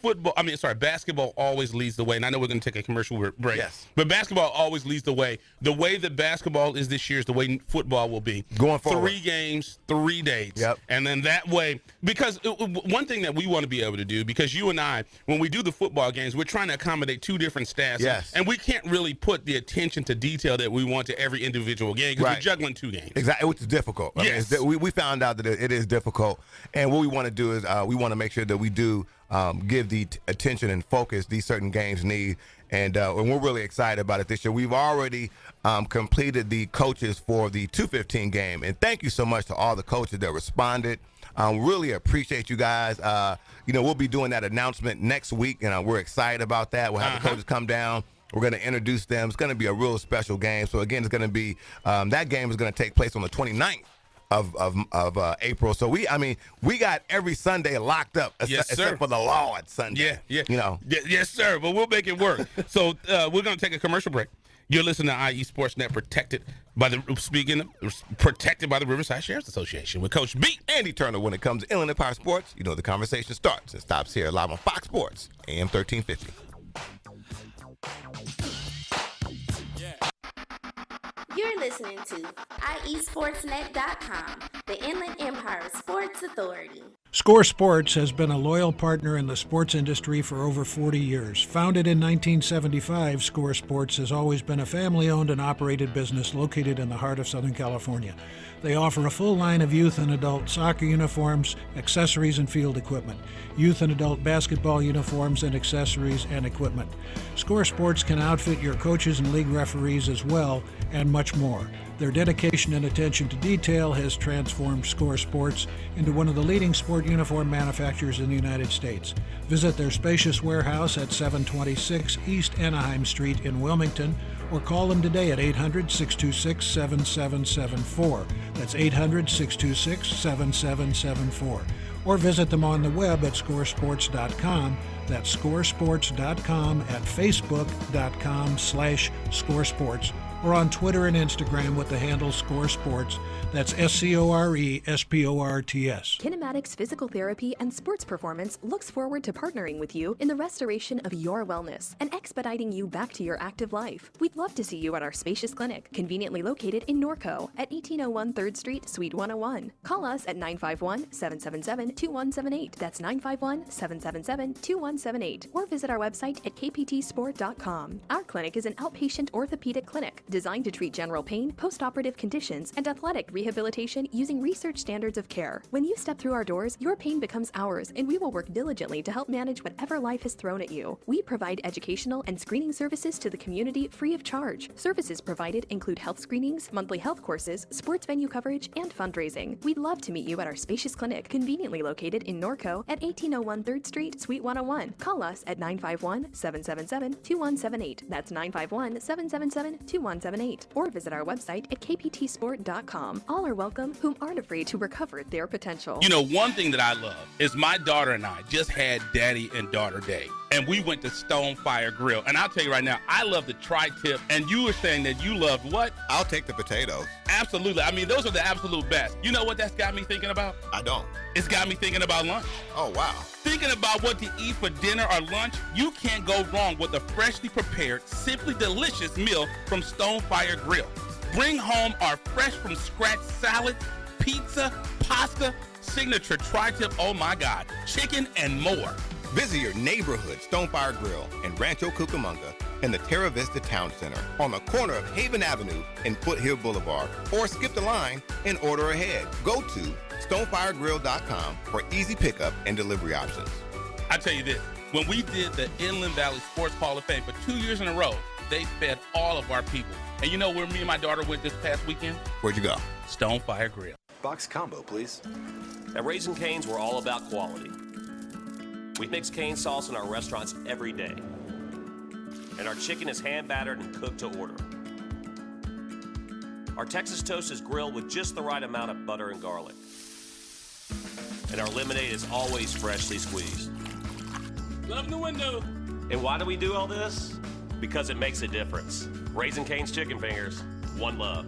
basketball always leads the way. And I know we're going to take a commercial break. Yes. But basketball always leads the way. The way that basketball is this year is the way football will be. Going forward. 3 games, 3 dates. Yep. And then that way, because one thing that we want to be able to do, because you and I, when we do the football games, we're trying to accommodate 2 different staffs. Yes. And we can't really put the attention to detail that we want to every individual game because we're juggling 2 games. Exactly, which is difficult. Yes. We found out that it is difficult, and what we want to do is we want to make sure that we do give the attention and focus these certain games need, and we're really excited about it this year. We've already completed the coaches for the 215 game, and thank you so much to all the coaches that responded. Really appreciate you guys. We'll be doing that announcement next week, and we're excited about that. We'll have the coaches come down. We're going to introduce them. It's going to be a real special game. So, again, it's going to be that game is going to take place on the 29th of April. So, we got every Sunday locked up except for the Lord Sunday. Yeah. Yes, sir. But we'll make it work. So, we're going to take a commercial break. You're listening to IE Sportsnet, protected by the Riverside Sheriff's Association with Coach B and Eternal. When it comes to Inland Empire Sports, the conversation starts and stops here live on Fox Sports, AM 1350. You're listening to IESportsNet.com, the Inland Empire Sports Authority. Score Sports has been a loyal partner in the sports industry for over 40 years. Founded in 1975, Score Sports has always been a family-owned and operated business located in the heart of Southern California. They offer a full line of youth and adult soccer uniforms, accessories, and field equipment, youth and adult basketball uniforms and accessories and equipment. Score Sports can outfit your coaches and league referees as well, and much more. Their dedication and attention to detail has transformed Score Sports into one of the leading sport uniform manufacturers in the United States. Visit their spacious warehouse at 726 East Anaheim Street in Wilmington, or call them today at 800-626-7774. That's 800-626-7774. Or visit them on the web at scoresports.com. That's scoresports.com, at facebook.com/scoresports, or on Twitter and Instagram with the handle Score Sports. That's SCORESPORTS. Kinematics Physical Therapy and Sports Performance looks forward to partnering with you in the restoration of your wellness and expediting you back to your active life. We'd love to see you at our spacious clinic, conveniently located in Norco at 1801 3rd Street, Suite 101. Call us at 951-777-2178. That's 951-777-2178. Or visit our website at kptsport.com. Our clinic is an outpatient orthopedic clinic designed to treat general pain, post-operative conditions, and athletic rehabilitation using research standards of care. When you step through our doors, your pain becomes ours, and we will work diligently to help manage whatever life has thrown at you. We provide educational and screening services to the community free of charge. Services provided include health screenings, monthly health courses, sports venue coverage, and fundraising. We'd love to meet you at our spacious clinic, conveniently located in Norco at 1801 3rd Street, Suite 101. Call us at 951-777-2178. That's 951-777-2178. Or visit our website at kptsport.com. All are welcome whom aren't afraid to recover their potential. You know, one thing that I love is my daughter and I just had Daddy and Daughter Day. And we went to Stonefire Grill. And I'll tell you right now, I love the tri-tip. And you were saying that you loved what? I'll take the potatoes. Absolutely. I mean, those are the absolute best. You know what that's got me thinking about? I don't. It's got me thinking about lunch. Oh, wow. Thinking about what to eat for dinner or lunch, you can't go wrong with a freshly prepared, simply delicious meal from Stonefire Grill. Bring home our fresh from scratch salad, pizza, pasta, signature tri-tip, oh my God, chicken and more. Visit your neighborhood Stonefire Grill in Rancho Cucamonga in the Terra Vista Town Center on the corner of Haven Avenue and Foothill Boulevard, or skip the line and order ahead. Go to stonefiregrill.com for easy pickup and delivery options. I tell you this, when we did the Inland Valley Sports Hall of Fame for 2 years in a row, they fed all of our people. And you know where me and my daughter went this past weekend? Where'd you go? Stonefire Grill. Box combo, please. At Raising Cane's, we're all about quality. We mix cane sauce in our restaurants every day. And our chicken is hand battered and cooked to order. Our Texas toast is grilled with just the right amount of butter and garlic. And our lemonade is always freshly squeezed. Love the window. And why do we do all this? Because it makes a difference. Raising Cane's Chicken Fingers, one love.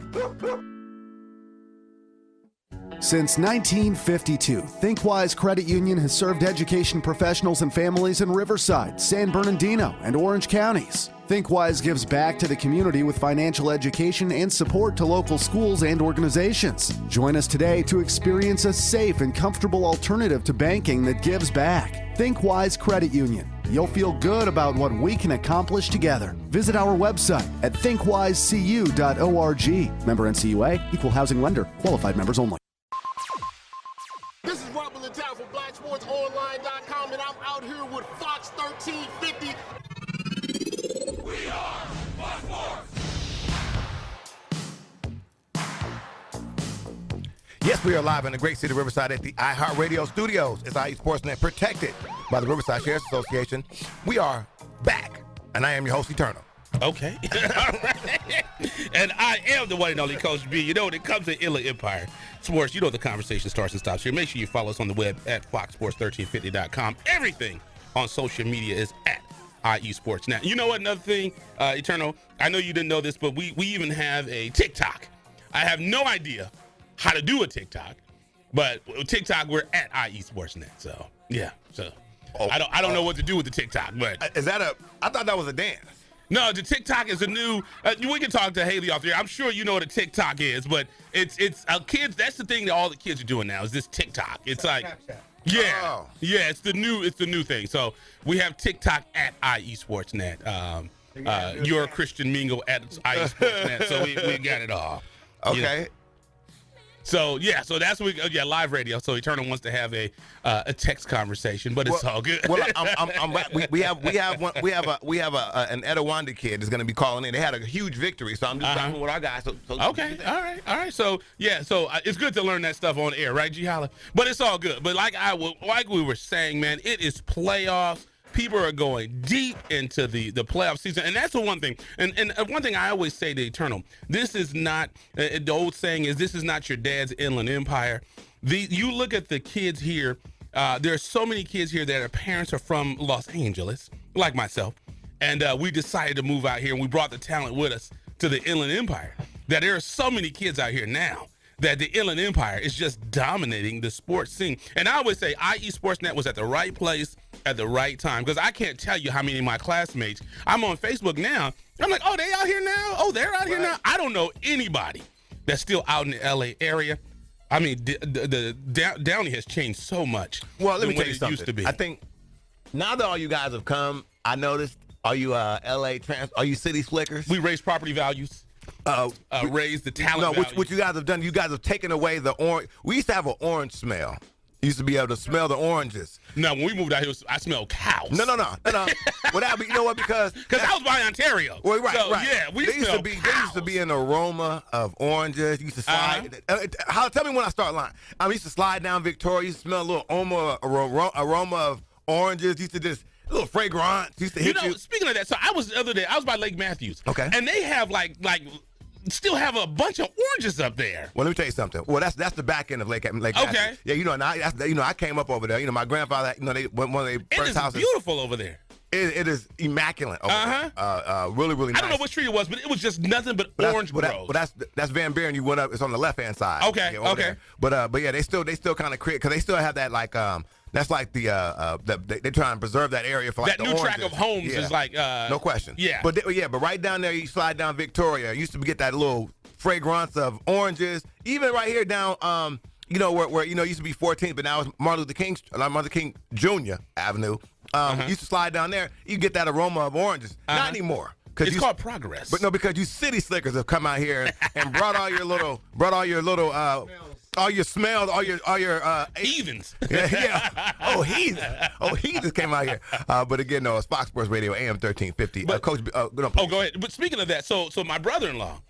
Since 1952, ThinkWise Credit Union has served education professionals and families in Riverside, San Bernardino, and Orange counties. ThinkWise gives back to the community with financial education and support to local schools and organizations. Join us today to experience a safe and comfortable alternative to banking that gives back. ThinkWise Credit Union. You'll feel good about what we can accomplish together. Visit our website at thinkwisecu.org. Member NCUA, equal housing lender, qualified members only. This is Rubble in town for BlackSportsOnline.com, and I'm out here with Fox 1350. We are Fox Sports. Yes, we are live in the great city of Riverside at the iHeartRadio studios. It's IE Sportsnet, protected by the Riverside Sheriff's Association. We are back, and I am your host, Eternal. Okay. All right. And I am the one and only Coach B. You know, when it comes to Inland Empire Sports, you know the conversation starts and stops here. Make sure you follow us on the web at foxsports1350.com. Everything on social media is at IE Sports. Now, you know what, another thing, Eternal, I know you didn't know this, but we even have a TikTok. I have no idea how to do a TikTok, but TikTok, we're at IE Sportsnet. So, yeah. So, I don't know what to do with the TikTok, but. Is that I thought that was a dance. No, the TikTok is a new. We can talk to Haley off there. I'm sure you know what a TikTok is, but it's kids. That's the thing that all the kids are doing now is this TikTok. It's like, yeah, it's the new thing. So we have TikTok at IE Sportsnet. Your Christian Mingle at IE Sportsnet. So we got it all. Okay. You know? So that's what live radio. So Eternal wants to have a text conversation, but it's all good. Well, we have an Etowanda kid that's going to be calling in. They had a huge victory, so I'm just talking with our guys. So okay, all right. So it's good to learn that stuff on air, right, G Holla? But it's all good. But like we were saying, man, it is playoffs. People are going deep into the playoff season, and that's the one thing. And one thing I always say to Eternal, this is not, the old saying is, this is not your dad's Inland Empire. You look at the kids here, there are so many kids here that their parents are from Los Angeles, like myself, and we decided to move out here, and we brought the talent with us to the Inland Empire, that there are so many kids out here now that the Inland Empire is just dominating the sports scene. And I always say IE Sportsnet was at the right place at the right time, because I can't tell you how many of my classmates, I'm on Facebook now, I'm like, oh, they out here now? Oh, they're out here now? I don't know anybody that's still out in the LA area. I mean, the Downey has changed so much. Well, let me tell you it something. Used to be. I think now that all you guys have come, I noticed, are you LA are you city slickers? We raise property values. raise the talent value. What you guys have done, you guys have taken away the orange. We used to have an orange smell. You used to be able to smell the oranges. No, when we moved out here, I smelled cows. No. Without, you know what? Because I was by Ontario. Well, right, so, right. Yeah, we smelled cows. There used to be an aroma of oranges. You used to slide. Tell me when I start lying. I used to slide down Victoria. You used to smell a little aroma of oranges. Used to just a little fragrance. Used to hit you. Speaking of that, so I was the other day. I was by Lake Matthews. Okay. And they have still have a bunch of oranges up there. Well, let me tell you something. Well, that's the back end of Lake Matthews. Okay. Yeah, and I came up over there. My grandfather, one of their first houses. It's beautiful over there. It is immaculate over there. Really, really nice. I don't know what street it was, but it was just nothing but orange groves. That's Van Buren. You went up. It's on the left hand side. Okay. Okay. There. But yeah, they still kind of create, because they still have that that's like they try and preserve that area for like that the new oranges. track of homes is like no question. Yeah. But right down there, you slide down Victoria. You used to get that little fragrance of oranges. Even right here down where used to be 14th, but now it's Martin Luther King Jr. Avenue. Used to slide down there. You get that aroma of oranges. Not anymore. It's called progress. But no, because you city slickers have come out here and brought all your smells, all your heathens. Yeah. Oh, heathens came out here. But again, no, it's Fox Sports Radio, AM 1350. But, Coach, go ahead. But speaking of that, so my brother-in-law,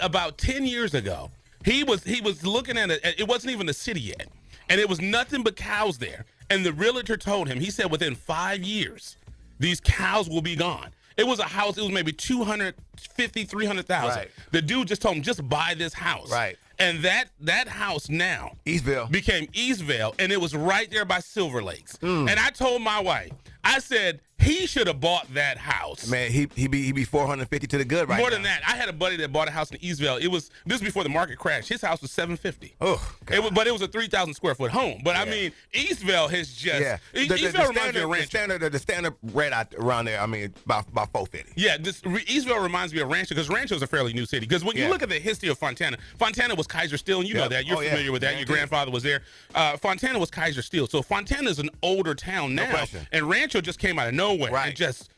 about 10 years ago, he was looking at it. It wasn't even a city yet, and it was nothing but cows there. And the realtor told him, he said, within 5 years, these cows will be gone. It was a house. It was maybe 250, 300,000. Right. The dude just told him, just buy this house. Right. And that house now became Eastvale, and it was right there by Silver Lakes. And I told my wife, I said, he should have bought that house. Man, he be 450 to the good right now. More than that. I had a buddy that bought a house in Eastvale. This was before the market crashed. His house was $750. Oh, but it was a 3,000 square foot home. But I mean, Eastvale has just Eastvale reminds me of Rancho. The standard rate out around there, I mean, about 450. Yeah, Eastvale reminds me of Rancho, because Rancho is a fairly new city. Because when you look at the history of Fontana was Kaiser Steel, and you know that. You're familiar with that. Your grandfather was there. Fontana was Kaiser Steel. So Fontana is an older town now. No question. And Rancho just came out of nowhere. Right. And just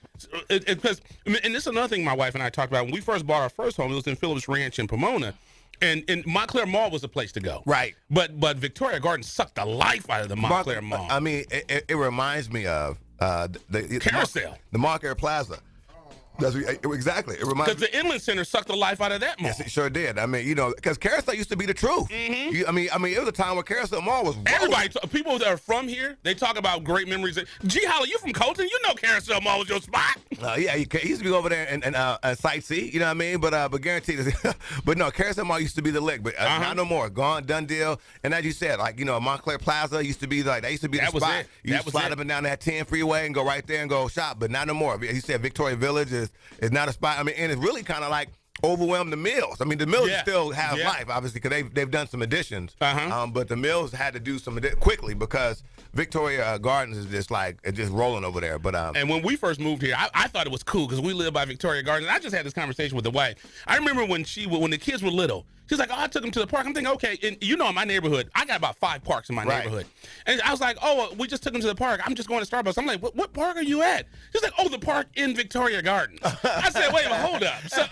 because, and this is another thing my wife and I talked about when we first bought our first home. It was in Phillips Ranch in Pomona, and Montclair Mall was the place to go. Right. But Victoria Gardens sucked the life out of the Montclair Mall. I mean, it reminds me of the Carousel, the Montclair Plaza. Exactly. It reminds because the Inland Center sucked the life out of that mall. Yes, it sure did. I mean, because Carousel used to be the truth. I mean, it was a time where Carousel Mall was rolling. Everybody, people that are from here, they talk about great memories. G. Holly, you from Colton? You know Carousel Mall was your spot. Yeah, he used to be over there and sightsee. You know what I mean? But guaranteed, but no, Carousel Mall used to be the lick. But not no more. Gone, done deal. And as you said, Montclair Plaza used to be the spot. You used to slide up and down that 10 freeway and go right there and go shop. But not no more. He said Victoria Village is not a spot. I mean, and it's really kind of like overwhelmed the mills. I mean, the mills still have life, obviously, because they've done some additions. But the mills had to do some quickly because Victoria Gardens is just rolling over there. But and when we first moved here, I thought it was cool because we live by Victoria Gardens. I just had this conversation with the wife. I remember when the kids were little. She's like, I took them to the park. I'm thinking, okay, and in my neighborhood, I got about 5 parks in my neighborhood. And I was like, we just took them to the park. I'm just going to Starbucks. I'm like, what park are you at? She's like, the park in Victoria Gardens. I said, wait a minute, hold up. So,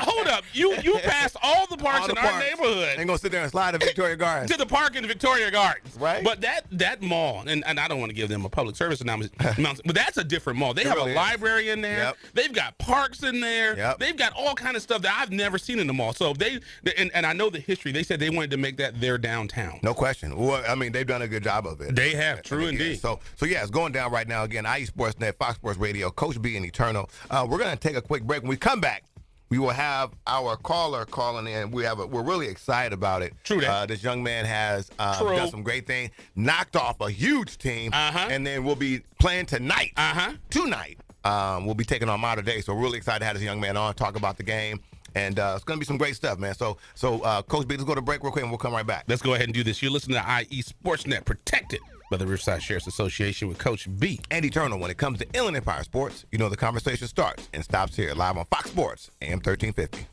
hold up. You passed all the parks in our neighborhood. Ain't gonna sit there and slide to Victoria Gardens. To the park in Victoria Gardens. Right. But that mall, and I don't want to give them a public service announcement, but that's a different mall. They have a library in there. Yep. They've got parks in there. Yep. They've got all kind of stuff that I've never seen in the mall. So and I know the history. They said they wanted to make that their downtown. No question. Well, I mean, they've done a good job of it. They have, true indeed. So yeah, it's going down right now. Again, IE Sportsnet, Fox Sports Radio, Coach B and Eternal. We're going to take a quick break. When we come back, we will have our caller calling in. We're really excited about it. True that. This young man has done some great things, knocked off a huge team, and then we'll be playing tonight. Tonight, we'll be taking on Mater Dei. So we're really excited to have this young man on, talk about the game. And it's going to be some great stuff, man. So Coach B, let's go to break real quick, and we'll come right back. Let's go ahead and do this. You're listening to IE Sportsnet, protected by the Riverside Sheriff's Association with Coach B. And Eternal. When it comes to Inland Empire sports, the conversation starts and stops here, live on Fox Sports, AM 1350.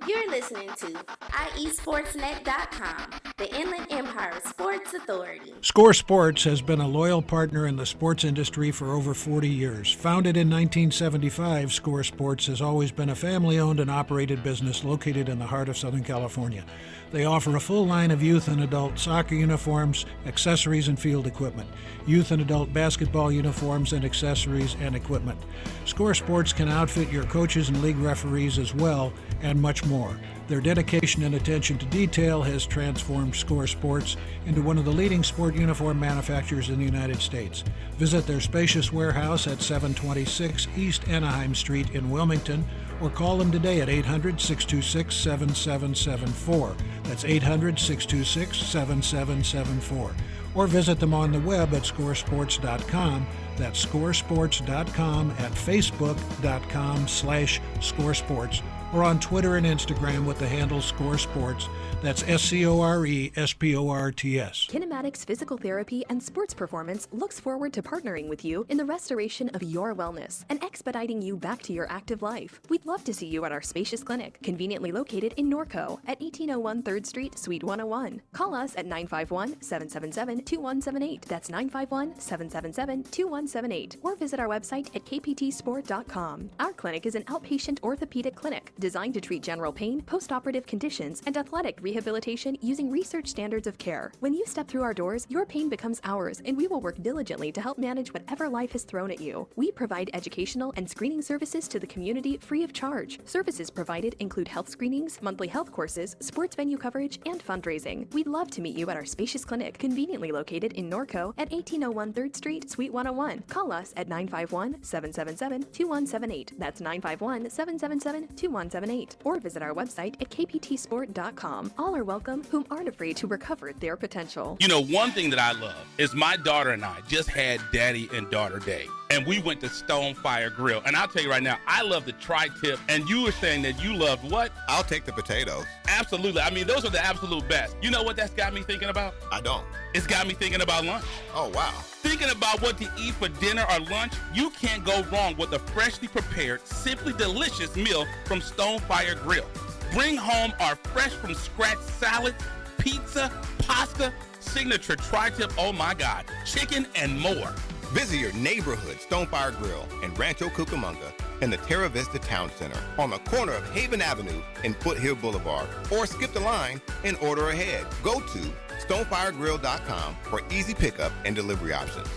You're listening listening to IESportsNet.com, the Inland Empire Sports Authority. Score Sports has been a loyal partner in the sports industry for over 40 years. Founded in 1975, Score Sports has always been a family-owned and operated business located in the heart of Southern California. They offer a full line of youth and adult soccer uniforms, accessories, and field equipment, youth and adult basketball uniforms and accessories and equipment. Score Sports can outfit your coaches and league referees as well, and much more. Their dedication and attention to detail has transformed Score Sports into one of the leading sport uniform manufacturers in the United States. Visit their spacious warehouse at 726 East Anaheim Street in Wilmington, or call them today at 800-626-7774. That's 800-626-7774. Or visit them on the web at scoresports.com. That's scoresports.com, at facebook.com/scoresports, or on Twitter and Instagram with the handle Score Sports. That's SCORESPORTS. Kinematics Physical Therapy and Sports Performance looks forward to partnering with you in the restoration of your wellness and expediting you back to your active life. We'd love to see you at our spacious clinic, conveniently located in Norco at 1801 3rd Street, Suite 101. Call us at 951-777-2178. That's 951-777-2178. Or visit our website at kptsport.com. Our clinic is an outpatient orthopedic clinic designed to treat general pain, post-operative conditions, and athletic rehabilitation using research standards of care. When you step through our doors, your pain becomes ours, and we will work diligently to help manage whatever life has thrown at you. We provide educational and screening services to the community free of charge. Services provided include health screenings, monthly health courses, sports venue coverage, and fundraising. We'd love to meet you at our spacious clinic, conveniently located in Norco at 1801 3rd Street, Suite 101. Call us at 951-777-2178. That's 951-777-2178. Or visit our website at kptsport.com. All are welcome whom aren't afraid to recover their potential. You know, one thing that I love is my daughter and I just had Daddy and Daughter Day, and we went to Stonefire Grill. And I'll tell you right now, I love the tri-tip, and you were saying that you loved what? I'll take the potatoes. Absolutely. I mean, those are the absolute best. You know what that's got me thinking about? I don't. It's got me thinking about lunch. Oh, wow. Thinking about what to eat for dinner or lunch, you can't go wrong with a freshly prepared, simply delicious meal from Stonefire Grill. Bring home our fresh from scratch salad, pizza, pasta, signature tri-tip, oh my God, chicken and more. Visit your neighborhood Stonefire Grill in Rancho Cucamonga in the Terra Vista Town Center on the corner of Haven Avenue and Foothill Boulevard, or skip the line and order ahead. Go to stonefiregrill.com for easy pickup and delivery options.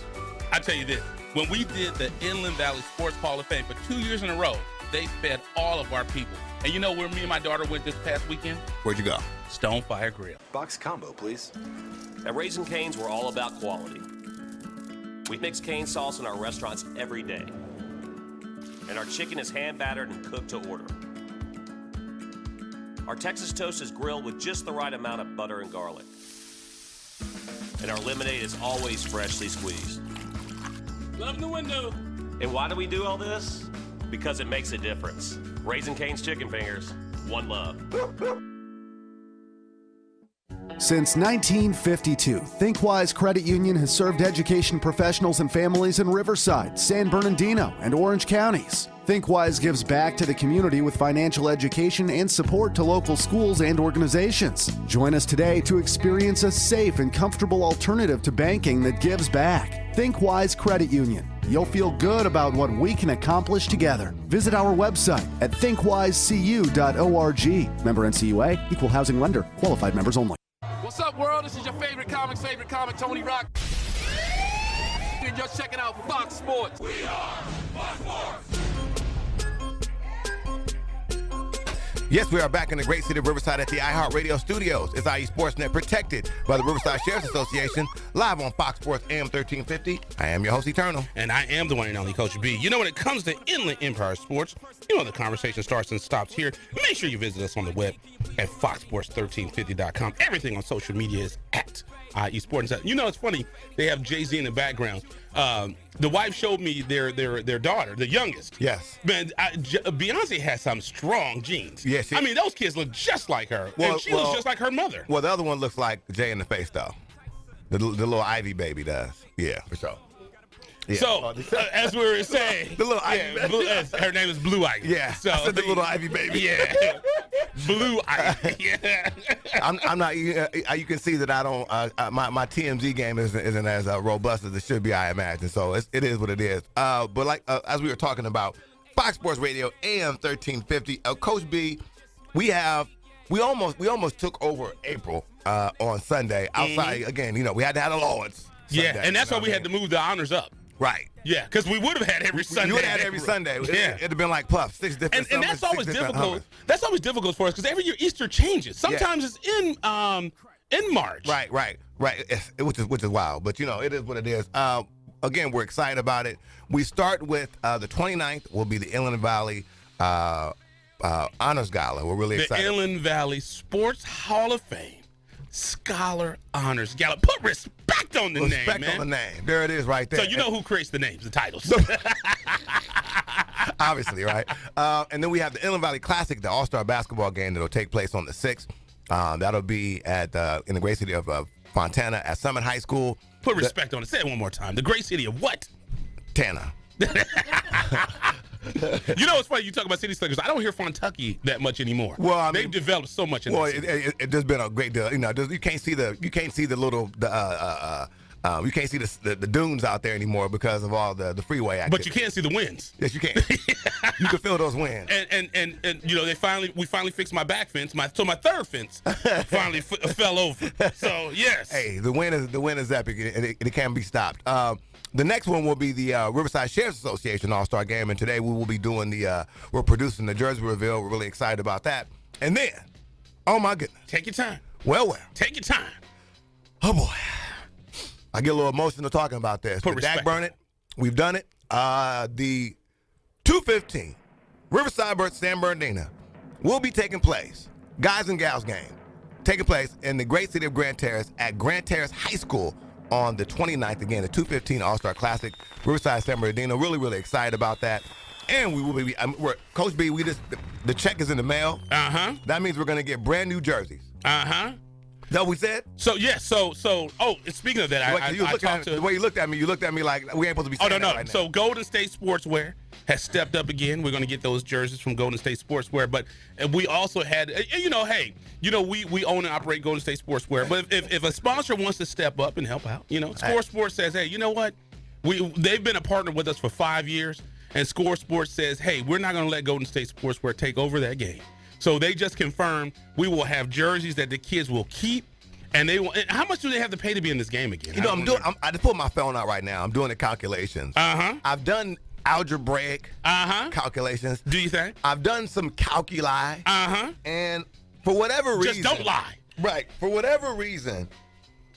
I tell you this, when we did the Inland Valley Sports Hall of Fame for 2 years in a row, they fed all of our people. And you know where me and my daughter went this past weekend? Where'd you go? Stonefire Grill. Box combo, please. At Raising Cane's, we're all about quality. We mix cane sauce in our restaurants every day. And our chicken is hand battered and cooked to order. Our Texas toast is grilled with just the right amount of butter and garlic. And our lemonade is always freshly squeezed. Love the window. And why do we do all this? Because it makes a difference. Raising Cane's Chicken Fingers, one love. Since 1952, ThinkWise Credit Union has served education professionals and families in Riverside, San Bernardino, and Orange counties. ThinkWise gives back to the community with financial education and support to local schools and organizations. Join us today to experience a safe and comfortable alternative to banking that gives back. ThinkWise Credit Union. You'll feel good about what we can accomplish together. Visit our website at thinkwisecu.org. Member NCUA, Equal Housing Lender, qualified members only. What's up, world? This is your favorite comic, Tony Rock. And you're checking out Fox Sports. We are Fox Sports. Yes, we are back in the great city of Riverside at the iHeartRadio studios. It's IE Sportsnet, protected by the Riverside Sheriff's Association, live on Fox Sports AM 1350. I am your host, Eternal. And I am the one and only Coach B. You know, when it comes to Inland Empire Sports, you know the conversation starts and stops here. Make sure you visit us on the web at foxsports1350.com. Everything on social media is at IE Sportsnet. You know, it's funny, they have Jay-Z in the background. The wife showed me their daughter, the youngest. Yes. Man, Beyonce has some strong genes. Yes. I mean, those kids look just like her. And she looks just like her mother. Well, the other one looks like Jay in the face, though. The little Ivy baby does. Yeah, for sure. Yeah. So, as we were saying, the little Ivy baby. Her name is Blue Ivy. Yeah, so I said the little Ivy baby. Yeah. Blue ivy. Yeah. I'm not. You can see that I don't. My TMZ game isn't as robust as it should be, I imagine. So it is what it is. But like as we were talking about, Fox Sports Radio, AM 1350. Coach B, we almost took over April on Sunday. Outside again, we had to have the Lords. Yeah, and that's why we had to move the honors up. Right. Yeah, because we would have had every Sunday. You would have had every Sunday. Yeah. It'd have been like Puff, 6 different and that's always difficult. That's always difficult for us because every year Easter changes. Sometimes it's in March. Right. Which is wild. But, it is what it is. Again, we're excited about it. We start with the 29th will be the Inland Valley Honors Gala. We're really excited. The Inland Valley Sports Hall of Fame Scholar Honors Gala. Put respect on the name, man. Respect on the name. There it is right there. So you know who creates the names, the titles. Obviously, right? And then we have the Inland Valley Classic, the all-star basketball game that'll take place on the 6th. That'll be in the great city of Fontana at Summit High School. Put respect on it. Say it one more time. The great city of what? Tana. It's funny you talk about city slickers. I don't hear Fontucky that much anymore. Well, I mean, they've developed so much in the city. It's just been a great deal. You can't see the you can't see the dunes out there anymore because of all the freeway activity. But you can't see the winds. Yes, you can. You can feel those winds. And we finally fixed my back fence. My third fence finally fell over. So yes. Hey, the wind is epic, and it can't be stopped. The next one will be the Riverside Sheriff's Association All-Star Game, and today we will be doing we're producing the jersey reveal. We're really excited about that. And then, oh my goodness. Take your time. Well. Take your time. Oh boy. I get a little emotional talking about this. Put respect. Dak Burnett, we've done it. The 215 Riverside versus San Bernardino will be taking place, guys and gals game, taking place in the great city of Grand Terrace at Grand Terrace High School on the 29th. Again, the 215 All-Star Classic, Riverside, San Bernardino. Really, really excited about that. And we will be, Coach B, the check is in the mail. Uh-huh. That means we're going to get brand new jerseys. Uh-huh. Is that what we said? So, yes. So, speaking of that, I talked to... The way you looked at me like we ain't supposed to be saying that right now. So, Golden State Sportswear has stepped up again. We're going to get those jerseys from Golden State Sportswear. But we also had, we own and operate Golden State Sportswear. But if a sponsor wants to step up and help out, Score Sports says, hey, you know what? They've been a partner with us for 5 years. And Score Sports says, hey, we're not going to let Golden State Sportswear take over that game. So they just confirmed we will have jerseys that the kids will keep, and they will. And how much do they have to pay to be in this game again? I just put my phone out right now. I'm doing the calculations. I've done algebraic calculations. Do you think? I've done some calculi. And for whatever reason, just don't lie. Right. For whatever reason,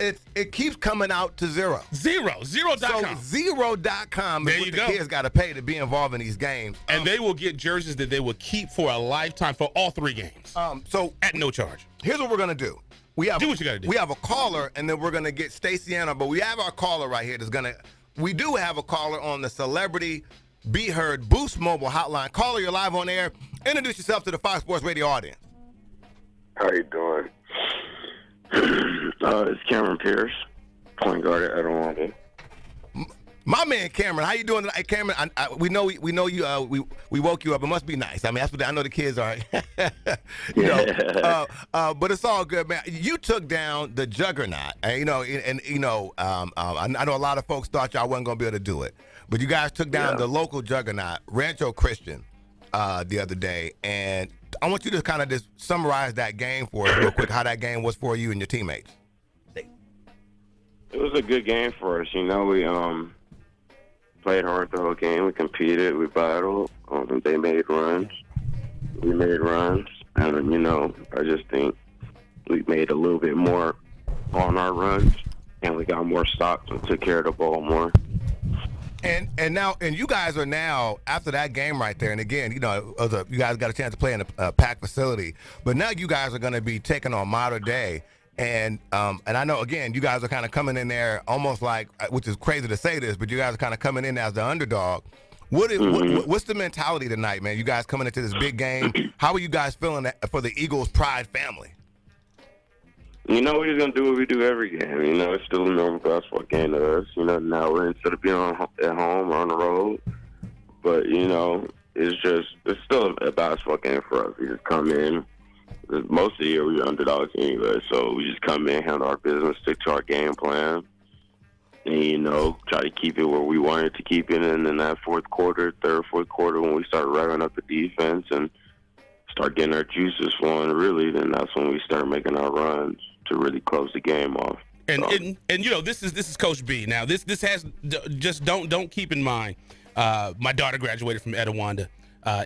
it keeps coming out to zero. Zero.com. So zero.com is what the kids got to pay to be involved in these games. And they will get jerseys that they will keep for a lifetime for all 3 games. So at no charge. Here's what we're going to do. Do what you got to do. We have a caller, and then we're going to get Stacey Anna, but we have our caller right here we do have a caller on the Celebrity Be Heard Boost Mobile Hotline. Caller, you're live on air. Introduce yourself to the Fox Sports Radio audience. How you doing? It's Cameron Pierce, point guard at Adelante. My man Cameron, how you doing tonight? Cameron, we know you. We woke you up. It must be nice. I mean, that's what I know the kids are. But it's all good, man. You took down the juggernaut, and I know a lot of folks thought y'all wasn't gonna be able to do it, but you guys took down the local juggernaut, Rancho Christian, the other day, and I want you to kind of just summarize that game for us real quick, how that game was for you and your teammates. It was a good game for us. We played hard the whole game. We competed. We battled. They made runs. We made runs. And, I just think we made a little bit more on our runs, and we got more stops and took care of the ball more. And you guys are now, after that game right there, and again, you guys got a chance to play in a packed facility, but now you guys are going to be taking on Mater Dei, and I know, again, you guys are kind of coming in there almost like, which is crazy to say this, but you guys are kind of coming in as the underdog. What's the mentality tonight, man? You guys coming into this big game. How are you guys feeling for the Eagles Pride family? We're just going to do what we do every game. It's still a normal basketball game to us. Now we're instead of being at home or on the road. But, it's still a basketball game for us. We just come in, most of the year we were underdogs anyway, so we just come in, handle our business, stick to our game plan, and, try to keep it where we wanted to keep it. And in that fourth quarter, fourth quarter, when we start revving up the defense and start getting our juices flowing, really, then that's when we start making our runs to really close the game off. And this is Coach B. Now this has just don't keep in mind. My daughter graduated from Etiwanda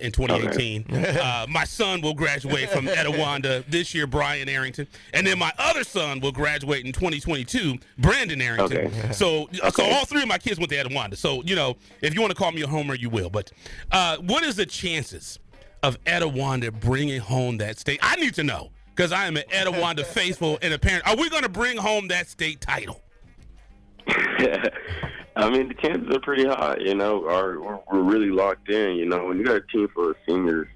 in 2018. Okay. My son will graduate from Etiwanda this year, Brian Arrington, and then my other son will graduate in 2022, Brandon Arrington. Okay. So all three of my kids went to Etiwanda. So if you want to call me a homer, you will. But what is the chances of Etiwanda bringing home that state? I need to know, because I am an Etiwanda faithful and a parent. Are we going to bring home that state title? I mean, the chances are pretty high, we're really locked in, when you got a team full of seniors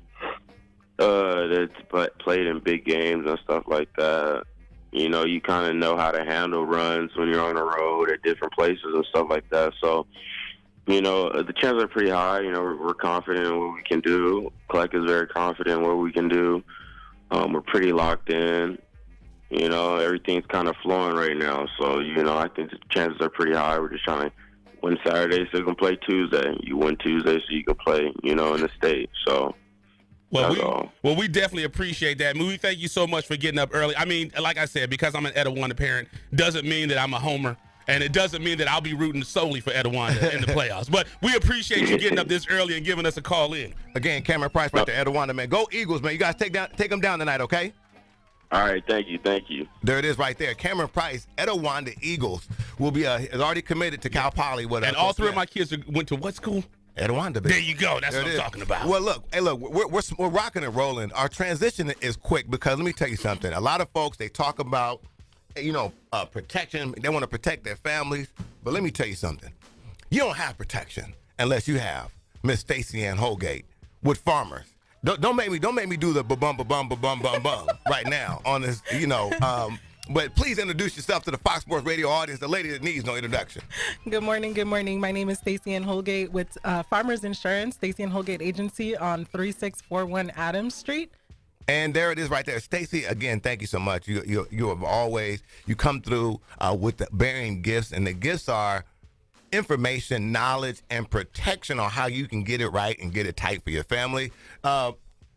that's played in big games and stuff like that, you kind of know how to handle runs when you're on the road at different places and stuff like that. So, the chances are pretty high. We're confident in what we can do. Clark is very confident in what we can do. We're pretty locked in. Everything's kind of flowing right now. So, I think the chances are pretty high. We're just trying to win Saturday so you can play Tuesday. You win Tuesday so you can play, in the state. So, we definitely appreciate that. We thank you so much for getting up early. I mean, like I said, because I'm an Etiwanda parent, doesn't mean that I'm a homer. And it doesn't mean that I'll be rooting solely for Etiwanda in the playoffs. But we appreciate you getting up this early and giving us a call in. Again, Cameron Price right there, Etiwanda, man. Go Eagles, man. You guys take them down tonight, okay? All right, thank you. There it is right there. Cameron Price, Etiwanda Eagles, will be is already committed to Cal Poly with us. And all three of my kids went to what school? Etiwanda, baby. There you go. That's what I'm talking about. Well, look, we're rocking and rolling. Our transition is quick because let me tell you something. A lot of folks, they talk about, protection. They want to protect their families. But let me tell you something. You don't have protection unless you have Miss Stacey Ann Holgate with Farmers. Don't make me do the bum right now on this, But please introduce yourself to the Fox Sports Radio audience, the lady that needs no introduction. Good morning. My name is Stacey Ann Holgate with Farmers Insurance, Stacey Ann Holgate Agency on 3641 Adams Street. And there it is right there. Stacey, again, thank you so much. You have always, you come through with the bearing gifts, and the gifts are information, knowledge, and protection on how you can get it right and get it tight for your family.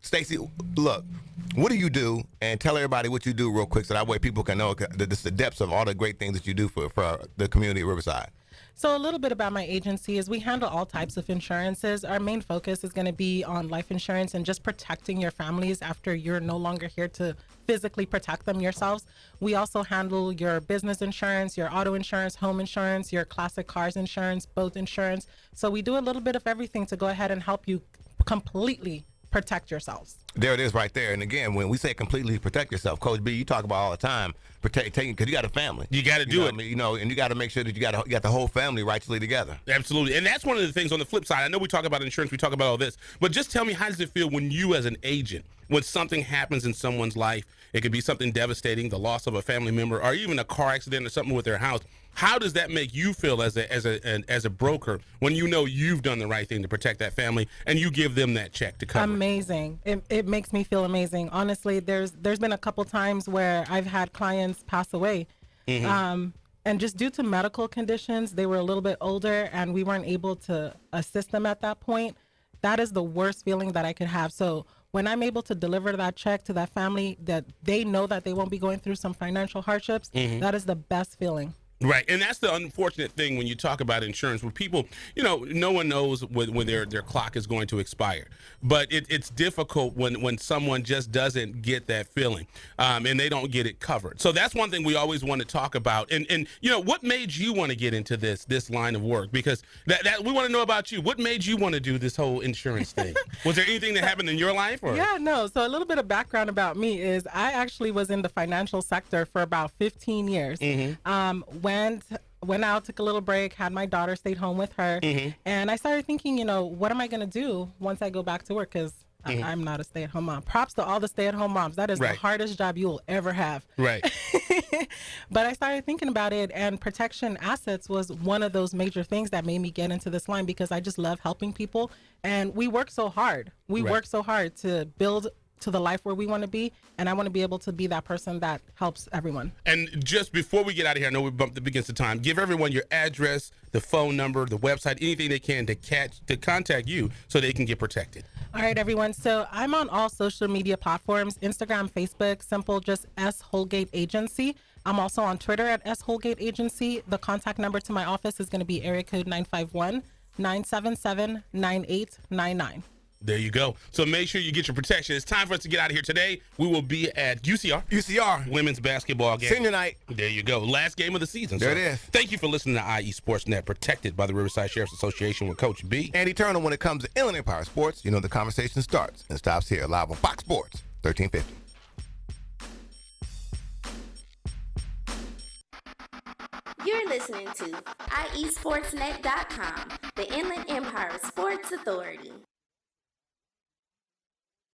Stacey, look, what do you do? And tell everybody what you do real quick so that way people can know the depths of all the great things that you do for the community of Riverside. So a little bit about my agency is we handle all types of insurances. Our main focus is going to be on life insurance and just protecting your families after you're no longer here to physically protect them yourselves. We also handle your business insurance, your auto insurance, home insurance, your classic cars insurance, boat insurance. So we do a little bit of everything to go ahead and help you completely protect yourselves. There it is right there. And again, when we say completely protect yourself, Coach B, you talk about all the time, protecting, because you got a family. You got to do it. And you got to make sure that you got the whole family rightfully together. Absolutely. And that's one of the things on the flip side. I know we talk about insurance, we talk about all this, but just tell me, how does it feel when you as an agent, when something happens in someone's life, it could be something devastating, the loss of a family member, or even a car accident or something with their house. How does that make you feel as a broker when you know you've done the right thing to protect that family and you give them that check to cover? Amazing. It makes me feel amazing. Honestly, there's been a couple times where I've had clients pass away. Mm-hmm. And just due to medical conditions, they were a little bit older and we weren't able to assist them at that point. That is the worst feeling that I could have. So when I'm able to deliver that check to that family, that they know that they won't be going through some financial hardships, mm-hmm. that is the best feeling. Right, and that's the unfortunate thing when you talk about insurance. When people, no one knows when their clock is going to expire. But it's difficult when someone just doesn't get that feeling, and they don't get it covered. So that's one thing we always want to talk about. And what made you want to get into this line of work? Because that we want to know about you. What made you want to do this whole insurance thing? Was there anything that happened in your life? Or? Yeah, no. So a little bit of background about me is I actually was in the financial sector for about 15 years. Mm-hmm. Went out, took a little break, had my daughter, stayed home with her. Mm-hmm. And I started thinking, what am I going to do once I go back to work? Because mm-hmm. I'm not a stay-at-home mom. Props to all the stay-at-home moms. That is the hardest job you will ever have. Right. But I started thinking about it, and protection assets was one of those major things that made me get into this line because I just love helping people. And we work so hard. We work so hard to build to the life where we want to be, and I want to be able to be that person that helps everyone. And just before we get out of here, I know we bumped up against the time. Give everyone your address, the phone number, the website, anything they can to contact you so they can get protected. All right, everyone. So I'm on all social media platforms, Instagram, Facebook, simple, just S Holgate Agency. I'm also on Twitter at S Holgate Agency. The contact number to my office is going to be area code 951-977-9899. There you go. So make sure you get your protection. It's time for us to get out of here today. We will be at UCR women's basketball game. Senior night. There you go. Last game of the season. There it is. Thank you for listening to IE Sportsnet, protected by the Riverside Sheriff's Association with Coach B. And Eternal, when it comes to Inland Empire Sports, you know the conversation starts and stops here live on Fox Sports 1350. You're listening to IESportsnet.com, the Inland Empire Sports Authority.